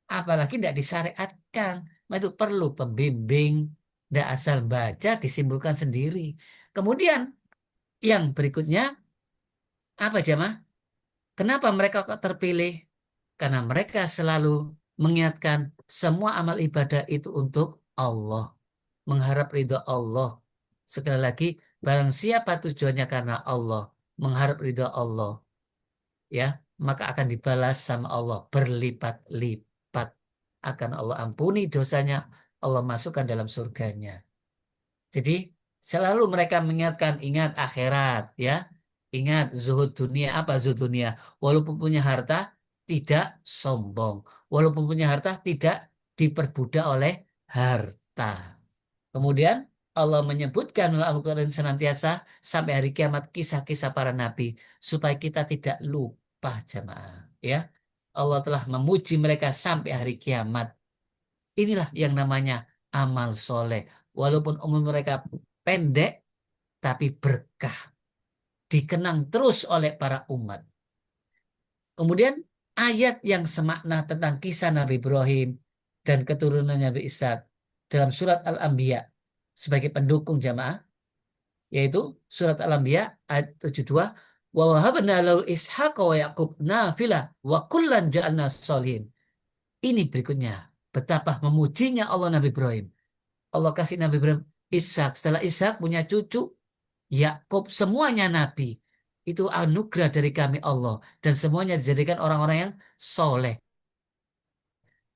Apalagi tidak disyariatkan. Nah, itu perlu pembimbing. Tidak asal baca disimpulkan sendiri. Kemudian yang berikutnya apa jamaah? Kenapa mereka kok terpilih? Karena mereka selalu mengingatkan semua amal ibadah itu untuk Allah. Mengharap ridho Allah. Sekali lagi, barang siapa tujuannya karena Allah, mengharap ridho Allah, ya, maka akan dibalas sama Allah berlipat-lipat. Akan Allah ampuni dosanya, Allah masukkan dalam surganya. Jadi selalu mereka mengingatkan, ingat akhirat, ya, ingat zuhud dunia. Apa zuhud dunia? Walaupun punya harta, tidak sombong. Walaupun punya harta, tidak diperbudak oleh harta. Kemudian Allah menyebutkan dalam Al-Quran senantiasa sampai hari kiamat kisah-kisah para nabi supaya kita tidak lupa jamaah. Ya, Allah telah memuji mereka sampai hari kiamat. Inilah yang namanya amal soleh. Walaupun umur mereka pendek, tapi berkah. Dikenang terus oleh para umat. Kemudian ayat yang semakna tentang kisah Nabi Ibrahim dan keturunan Nabi Ishak dalam surat Al-Anbiya sebagai pendukung jamaah, yaitu surat Al-Anbiya ayat 72, wa wahabna lahu ishaqa wa yaqub nafila wa kullan ja'alna sholihin. Ini berikutnya betapa memujinya Allah Nabi Ibrahim. Allah kasih Nabi Ibrahim Ishak, setelah Ishak punya cucu Yakub, semuanya nabi. Itu anugerah dari kami Allah dan semuanya dijadikan orang-orang yang soleh.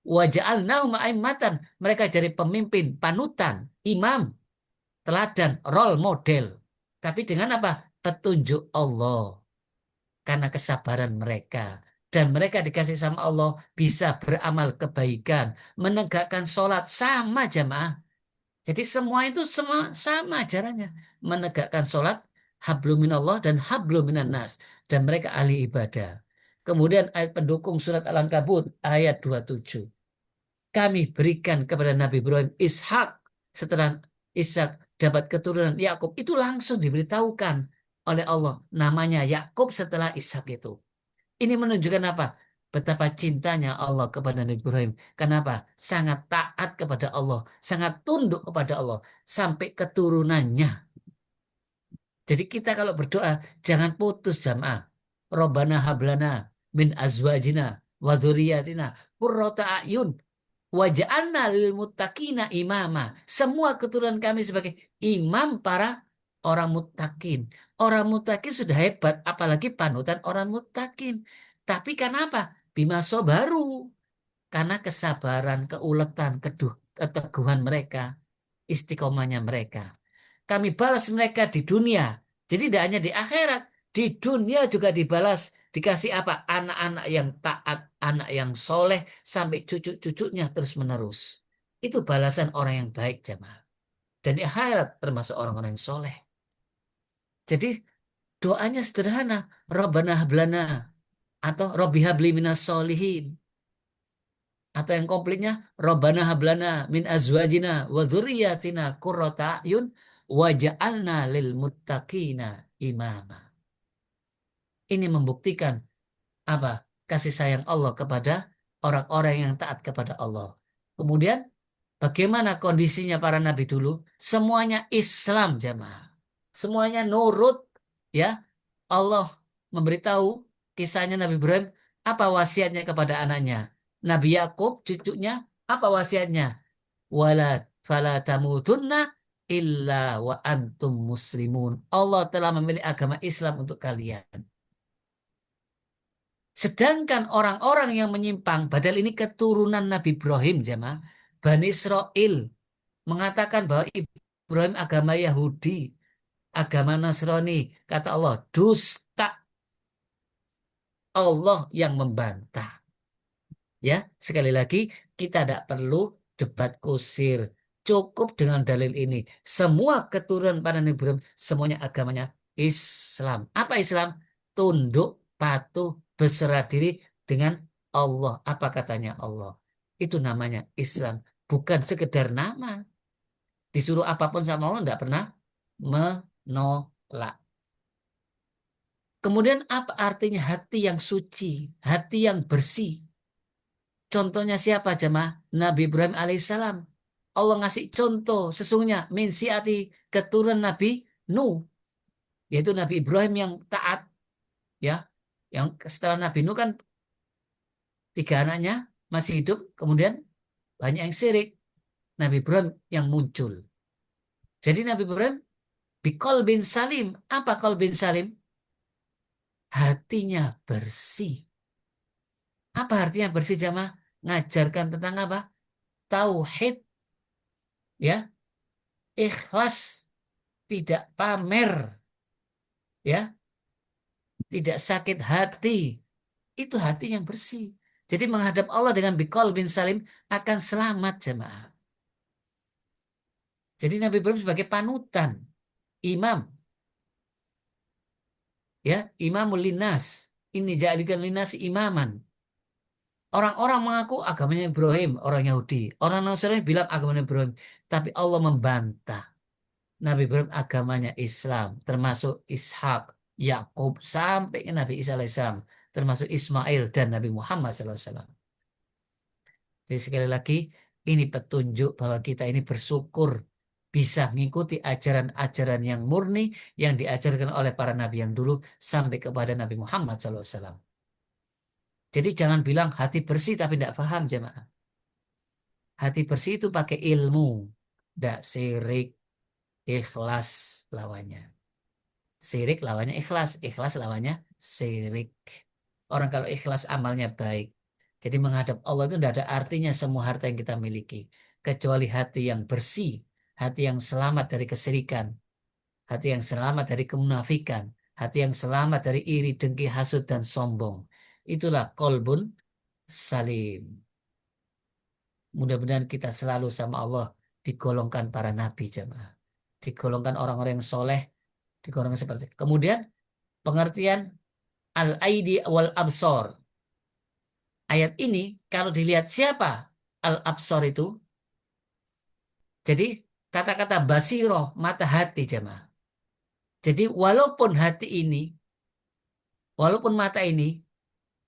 Wa ja'alnahum a'immatan, mereka jadi pemimpin, panutan, imam, teladan, role model. Tapi dengan apa? Petunjuk Allah. Karena kesabaran mereka. Dan mereka dikasih sama Allah bisa beramal kebaikan. Menegakkan sholat sama jamaah. Jadi semua itu sama ajarannya. Menegakkan sholat, hablum minallah dan hablum minan nas. Dan mereka ahli ibadah. Kemudian ayat pendukung surat Al-Ankabut ayat 27. Kami berikan kepada Nabi Ibrahim Ishak. Setelah Ishak dapat keturunan Yakub, itu langsung diberitahukan oleh Allah namanya Yakub setelah Ishak itu. Ini menunjukkan apa? Betapa cintanya Allah kepada Nabi Ibrahim. Kenapa? Sangat taat kepada Allah, sangat tunduk kepada Allah sampai keturunannya. Jadi kita kalau berdoa jangan putus jamaah. Robbana hablana min azwajina wa dzurriyyatina qurrata a'yun waj'alna lil muttaqina imama. Semua keturunan kami sebagai imam para orang muttaqin. Orang muttaqin sudah hebat, apalagi panutan orang muttaqin. Tapi kenapa? Bima baru. Karena kesabaran, keuletan, keteguhan mereka, istiqomahnya mereka. Kami balas mereka di dunia. Jadi tidak hanya di akhirat, di dunia juga dibalas. Dikasih apa? Anak-anak yang taat, anak yang soleh, sampai cucu-cucunya terus-menerus. Itu balasan orang yang baik, jamaah. Dan di akhirat termasuk orang-orang yang soleh. Jadi doanya sederhana. Rabbana hablana atau Robbi habli minas solihin. Atau yang komplitnya Rabbana hablana min azwajina wa dzurriyyatina qurrata a'yun waj'alna lil muttaqina imama. Ini membuktikan apa? Kasih sayang Allah kepada orang-orang yang taat kepada Allah. Kemudian bagaimana kondisinya para nabi dulu? Semuanya Islam jamaah. Semuanya nurut, ya. Allah memberitahu kisahnya Nabi Ibrahim, apa wasiatnya kepada anaknya. Nabi Yakub cucunya, apa wasiatnya? Wala fala tamutunna illa wa antum muslimun. Allah telah memilih agama Islam untuk kalian. Sedangkan orang-orang yang menyimpang, padahal ini keturunan Nabi Ibrahim, jemaah, Bani Israel mengatakan bahwa Ibrahim agama Yahudi, agama Nasrani, kata Allah, dusta. Allah yang membantah. Ya, sekali lagi kita tidak perlu debat kusir. Cukup dengan dalil ini. Semua keturunan pada Nabi Ibrahim, semuanya agamanya Islam. Apa Islam? Tunduk, patuh, berserah diri dengan Allah. Apa katanya Allah? Itu namanya Islam. Bukan sekedar nama. Disuruh apapun sama Allah tidak pernah menolak. Kemudian apa artinya hati yang suci, hati yang bersih? Contohnya siapa jemaah? Nabi Ibrahim alaihissalam. Allah ngasih contoh sesungguhnya min siati keturunan Nabi Nuh, yaitu Nabi Ibrahim yang taat, ya. Yang setelah Nabi Nuh kan tiga anaknya masih hidup, kemudian banyak yang syirik. Nabi Ibrahim yang muncul. Jadi Nabi Ibrahim bikol bin salim. Apa kol bin salim? Hatinya bersih. Apa artinya bersih jamaah? Ngajarkan tentang apa? Tauhid, ya, ikhlas, tidak pamer, ya, tidak sakit hati. Itu hati yang bersih. Jadi menghadap Allah dengan bikol bin salim akan selamat jemaah. Jadi Nabi Ibrahim sebagai panutan, imam, ya, imamul linas. Ini jadikan linas imaman. Orang-orang mengaku agamanya Ibrahim, orang Yahudi. Orang Nasrani bilang agamanya Ibrahim. Tapi Allah membantah. Nabi Ibrahim agamanya Islam, termasuk Ishak, Yakub, sampai ke Nabi Isa alaihissalam, termasuk Ismail dan Nabi Muhammad SAW. Jadi sekali lagi, ini petunjuk bahwa kita ini bersyukur bisa mengikuti ajaran-ajaran yang murni yang diajarkan oleh para nabi yang dulu sampai kepada Nabi Muhammad SAW. Jadi jangan bilang hati bersih tapi tidak paham jemaah. Hati bersih itu pakai ilmu, tidak sirik, ikhlas lawannya. Sirik lawannya ikhlas, ikhlas lawannya sirik. Orang kalau ikhlas amalnya baik. Jadi menghadap Allah itu tidak ada artinya semua harta yang kita miliki. Kecuali hati yang bersih, hati yang selamat dari kesirikan, hati yang selamat dari kemunafikan, hati yang selamat dari iri, dengki, hasut, dan sombong. Itulah kolbun salim. Mudah-mudahan kita selalu sama Allah digolongkan para nabi jemaah. Digolongkan orang-orang yang soleh, digolongkan seperti itu. Kemudian pengertian al-aidi wal absor. Ayat ini kalau dilihat siapa al-absor itu? Jadi kata-kata basiroh, mata hati jemaah. Jadi walaupun mata ini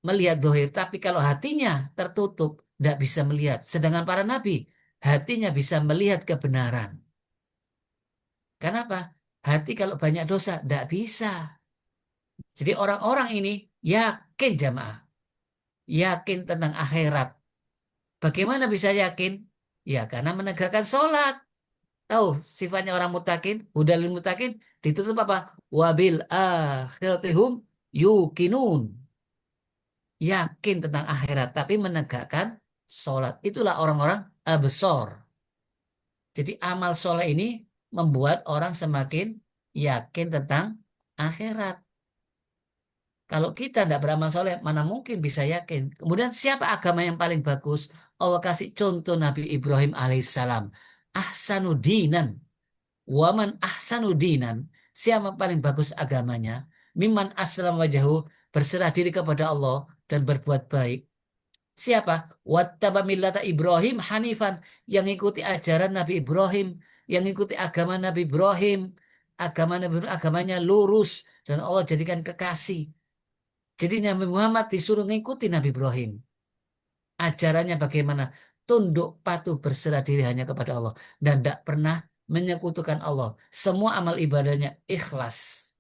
melihat zahir, tapi kalau hatinya tertutup, tidak bisa melihat. Sedangkan para nabi, hatinya bisa melihat kebenaran. Kenapa? Hati kalau banyak dosa, tidak bisa. Jadi orang-orang ini yakin jamaah, yakin tentang akhirat. Bagaimana bisa yakin? Ya karena menegakkan sholat. Tahu sifatnya orang mutakin, hudalil mutakin, ditutup apa? Wabil akhiratihum yukinun. Yakin tentang akhirat, tapi menegakkan sholat. Itulah orang-orang absor. Jadi amal sholat ini membuat orang semakin yakin tentang akhirat. Kalau kita tidak beramal soleh, mana mungkin bisa yakin. Kemudian siapa agama yang paling bagus? Allah kasih contoh Nabi Ibrahim alaihissalam. Ahsanudinan. Waman ahsanudinan. Siapa yang paling bagus agamanya? Miman aslam wajahu. Berserah diri kepada Allah dan berbuat baik. Siapa? Wattaba millata Ibrahim hanifan. Yang ikuti ajaran Nabi Ibrahim. Yang ikuti agama Nabi Ibrahim. Agama Nabi Ibrahim, agamanya lurus. Dan Allah jadikan kekasih. Jadi Nabi Muhammad disuruh mengikuti Nabi Ibrahim. Ajarannya bagaimana? Tunduk patuh berserah diri hanya kepada Allah. Dan tidak pernah menyekutukan Allah. Semua amal ibadahnya ikhlas.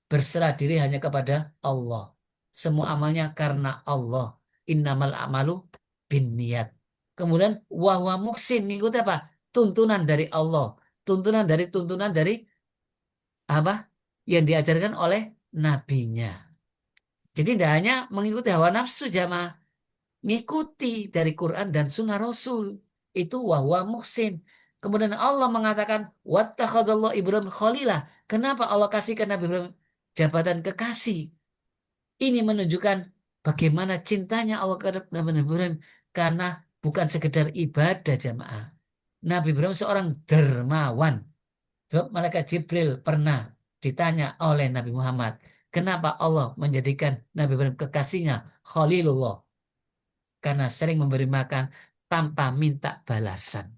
Berserah diri hanya kepada Allah. Semua amalnya karena Allah. Innamal a'malu bin niat. Kemudian wahwa muhsin. Mengikuti apa? Tuntunan dari Allah. Tuntunan dari apa? Yang diajarkan oleh nabinya. Jadi tidak hanya mengikuti hawa nafsu jamaah, mengikuti dari Quran dan Sunnah Rasul. Itu wahwa muhsin. Kemudian Allah mengatakan, wattakhadallahu Ibrahim khalilah. Kenapa Allah kasihkan Nabi Ibrahim jabatan kekasih? Ini menunjukkan bagaimana cintanya Allah kepada Nabi Ibrahim. Karena bukan sekedar ibadah jamaah. Nabi Ibrahim seorang dermawan. Sebab Malaikat Jibril pernah ditanya oleh Nabi Muhammad, kenapa Allah menjadikan Nabi Ibrahim kekasihnya Khalilullah? karena sering memberi makan tanpa minta balasan.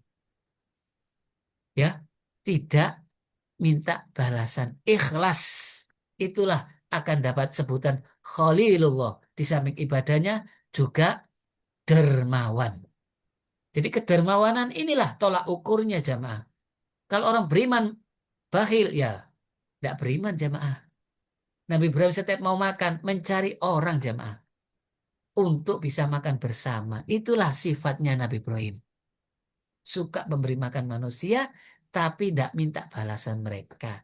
Ya, tidak minta balasan. Ikhlas. Itulah akan dapat sebutan Khalilullah. Di samping ibadahnya juga dermawan. Jadi kedermawanan inilah tolak ukurnya jamaah. Kalau orang beriman bakhil ya tidak beriman jamaah. Nabi Ibrahim setiap mau makan mencari orang jamaah untuk bisa makan bersama. Itulah sifatnya Nabi Ibrahim. Suka memberi makan manusia tapi tidak minta balasan mereka.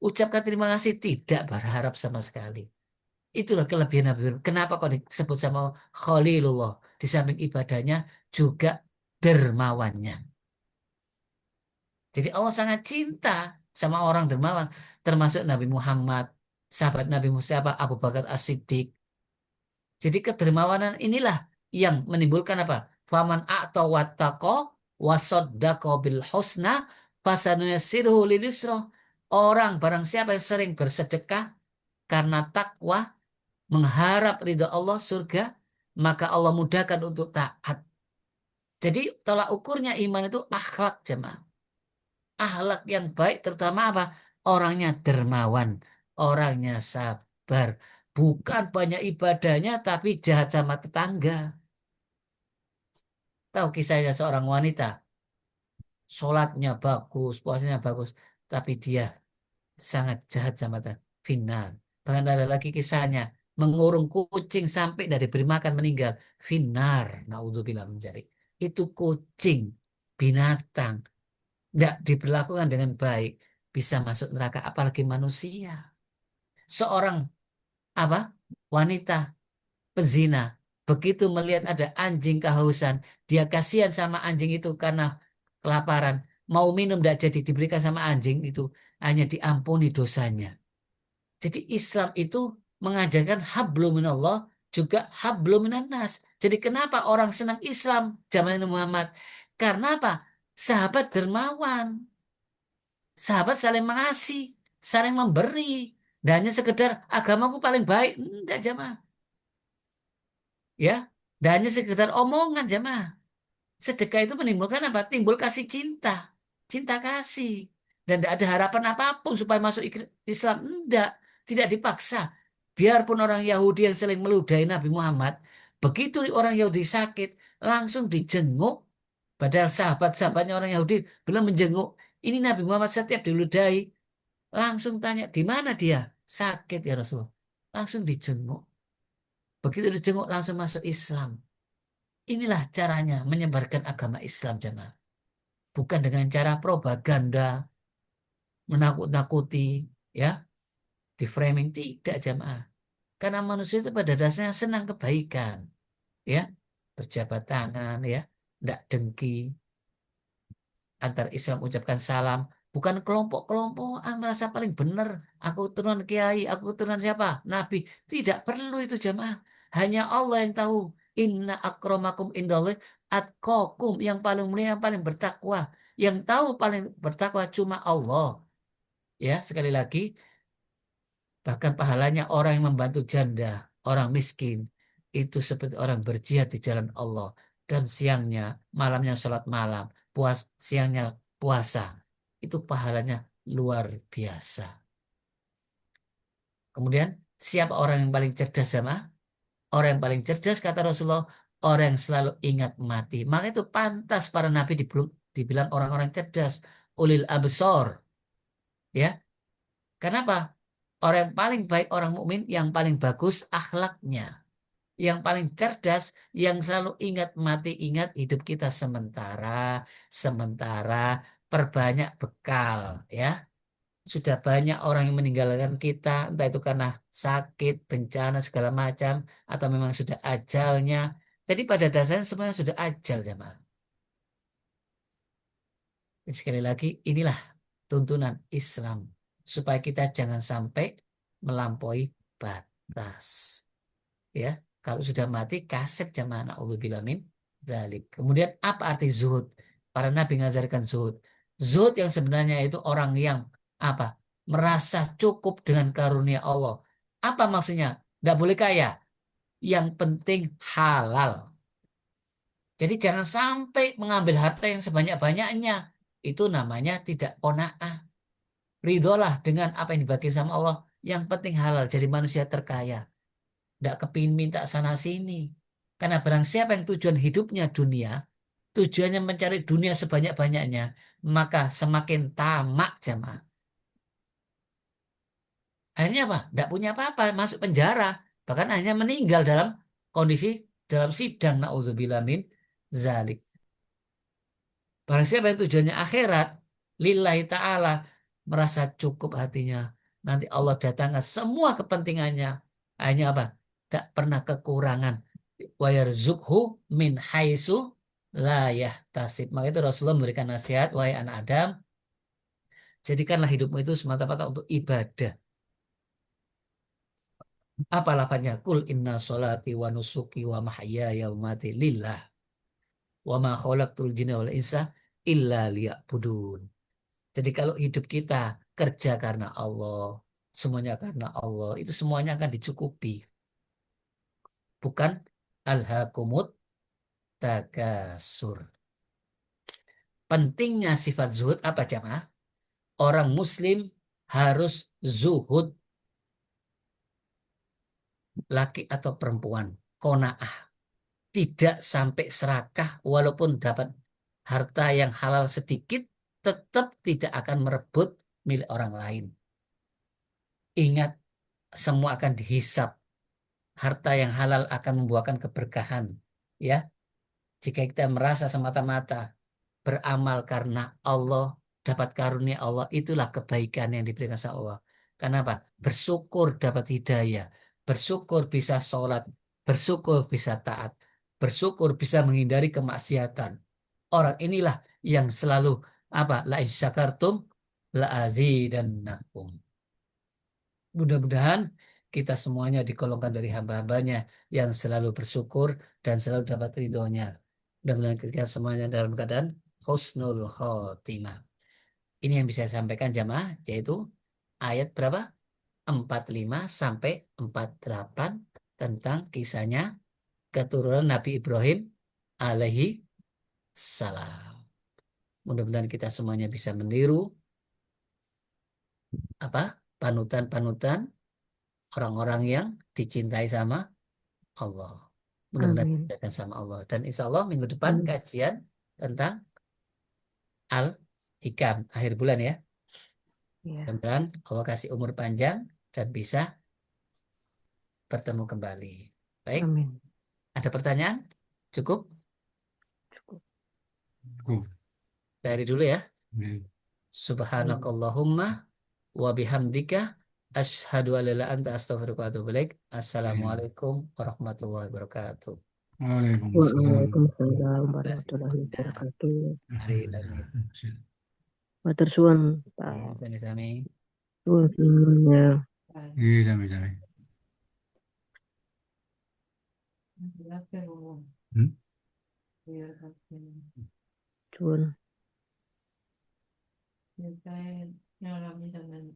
Ucapkan terima kasih tidak berharap sama sekali. Itulah kelebihan Nabi Ibrahim. Kenapa kok disebut sama Khalilullah? Di samping ibadahnya juga dermawannya. Jadi Allah sangat cinta sama orang dermawan, termasuk Nabi Muhammad, sahabat Nabi Musa, Abu Bakar As-Siddiq. Jadi kedermawanan inilah yang menimbulkan apa? Faman a'ta wattaqo wasaddaqa bil husna fasanuyassiruhu lil yusra. Orang barang siapa yang sering bersedekah karena takwa, mengharap ridha Allah surga, maka Allah mudahkan untuk taat. Jadi tolak ukurnya iman itu akhlak jemaah. Akhlak yang baik terutama apa? Orangnya dermawan, orangnya sabar. Bukan banyak ibadahnya tapi jahat sama tetangga. Tahu kisahnya seorang wanita, sholatnya bagus, puasanya bagus, tapi dia sangat jahat sama tetangga. Final. Bahkan ada lagi kisahnya, mengurung kucing sampai dari diberi makan meninggal. Finar, naudzubillah menjadi. Itu kucing, binatang, tidak diperlakukan dengan baik, bisa masuk neraka, apalagi manusia. Seorang apa wanita pezina begitu melihat ada anjing kehausan, dia kasihan sama anjing itu karena kelaparan, mau minum tidak jadi diberikan sama anjing itu, hanya diampuni dosanya. Jadi Islam itu mengajarkan hablum minallah juga hablum minannas. Jadi kenapa orang senang Islam zaman Nabi Muhammad? Karena apa? Sahabat dermawan. Sahabat saling mengasihi, saling memberi. Dan hanya sekedar agamaku paling baik. Enggak jamaah. Ya. Dan hanya sekedar omongan jamaah. Sedekah itu menimbulkan apa? Timbul kasih cinta. Cinta kasih. Dan tidak ada harapan apapun supaya masuk Islam. Enggak. Tidak dipaksa. Biarpun orang Yahudi yang sering meludahi Nabi Muhammad. Begitu orang Yahudi sakit. Langsung dijenguk. Padahal sahabat-sahabatnya orang Yahudi belum menjenguk. Ini Nabi Muhammad setiap diludahi. Langsung tanya, di mana dia? Sakit ya Rasul. Langsung dijenguk. Begitu dijenguk langsung masuk Islam. Inilah caranya menyebarkan agama Islam jemaah. Bukan dengan cara propaganda, menakut-nakuti, ya, di framing tidak jemaah. Karena manusia itu pada dasarnya senang kebaikan, ya, berjabat tangan, ya, tidak dengki. Antar Islam ucapkan salam, bukan kelompok-kelompokan merasa paling benar. Aku turunan kiai, aku turunan siapa? Nabi. Tidak perlu itu jemaah. Hanya Allah yang tahu. Inna akramakum indallah atqakum, yang paling mulia, yang paling bertakwa. Yang tahu paling bertakwa cuma Allah. Ya, sekali lagi, bahkan pahalanya orang yang membantu janda, orang miskin, itu seperti orang berjihad di jalan Allah. Dan siangnya, malamnya sholat malam, siangnya puasa. Itu pahalanya luar biasa. Kemudian, siapa orang yang paling cerdas sama? Orang yang paling cerdas, kata Rasulullah, orang yang selalu ingat mati. Maka itu pantas para nabi dibilang orang-orang cerdas. Ulil absor. Ya, kenapa? Orang yang paling baik orang mukmin yang paling bagus akhlaknya, yang paling cerdas, yang selalu ingat mati, ingat hidup kita sementara, sementara perbanyak bekal, ya. Sudah banyak orang yang meninggalkan kita, entah itu karena sakit, bencana segala macam, atau memang sudah ajalnya. Jadi pada dasarnya semuanya sudah ajal, jemaah. Jadi sekali lagi, inilah tuntunan Islam supaya kita jangan sampai melampaui batas. Ya, kalau sudah mati kasep jamaah naudzubillah min dzalik. Kemudian apa arti zuhud? Para nabi mengajarkan zuhud. Zuhud yang sebenarnya itu orang yang apa? Merasa cukup dengan karunia Allah. Apa maksudnya? Tidak boleh kaya. Yang penting halal. Jadi jangan sampai mengambil harta yang sebanyak-banyaknya. Itu namanya tidak qanaah. Ridholah dengan apa yang dibagi sama Allah. Yang penting halal, jadi manusia terkaya. Tidak kepingin minta sana sini. Karena barang siapa yang tujuan hidupnya dunia, tujuannya mencari dunia sebanyak-banyaknya, maka semakin tamak jamaah. Akhirnya apa? Tidak punya apa-apa, masuk penjara. Bahkan akhirnya meninggal dalam kondisi dalam sidang. Na'udzubillah min zalik. Barang siapa yang tujuannya akhirat, lillahi ta'ala, merasa cukup hatinya. Nanti Allah datangkan semua kepentingannya. Akhirnya apa? Tidak pernah kekurangan. Wa yarzuqhu min haitsu la yahtasib. Maka itu Rasulullah memberikan nasihat, wahai anak Adam, jadikanlah hidupmu itu semata-mata untuk ibadah. Apa lafadznya? Kul inna sholati wa nusuki wa mahyaya wa mati lillah wa ma khalaqtul jinna wal insa illa liya'budun. Jadi kalau hidup kita kerja karena Allah, semuanya karena Allah, itu semuanya akan dicukupi. Bukan alhaakumut takasur. Pentingnya sifat zuhud apa jamaah? Orang muslim harus zuhud, laki atau perempuan, qanaah. Tidak sampai serakah walaupun dapat harta yang halal sedikit, tetap tidak akan merebut milik orang lain. Ingat, semua akan dihisap. Harta yang halal akan membuahkan keberkahan. Ya, jika kita merasa semata-mata beramal karena Allah, dapat karunia Allah, itulah kebaikan yang diberikan sama Allah. Kenapa? Bersyukur dapat hidayah, bersyukur bisa sholat, bersyukur bisa taat, bersyukur bisa menghindari kemaksiatan. Orang inilah yang selalu apa? La in syakartum la azidannakum. Mudah-mudahan kita semuanya digolongkan dari hamba-hambanya yang selalu bersyukur dan selalu dapat ridhonya. Mudah-mudahan kita semuanya dalam keadaan husnul khotimah. Ini yang bisa saya sampaikan jamaah, yaitu ayat berapa? 45 sampai 48 tentang kisahnya keturunan Nabi Ibrahim alaihi salam. Mudah-mudahan kita semuanya bisa meniru apa panutan-panutan orang-orang yang dicintai sama Allah. Mudah-mudahan Amin. dimuliakan sama Allah. Dan insya Allah minggu depan Amin. kajian tentang Al-Hikam akhir bulan ya. Ya. Mudah-mudahan Allah kasih umur panjang dan bisa bertemu kembali. Baik, Amin. ada pertanyaan? Cukup? Cukup. Dari dulu ya. Amin. Subhanakallahumma wa bihamdika asyhadu an la ilaha illa anta astaghfiruka wa atubu ilaik. Assalamualaikum warahmatullahi wabarakatuh. Waalaikumsalam. Waalaikumsalam warahmatullahi Nah, wabarakatuh. mari lanjut. Matur suwun, Ya, Pak. sami-sami. Suwun semuanya. Iya, sami-sami. Hmm? Suwun.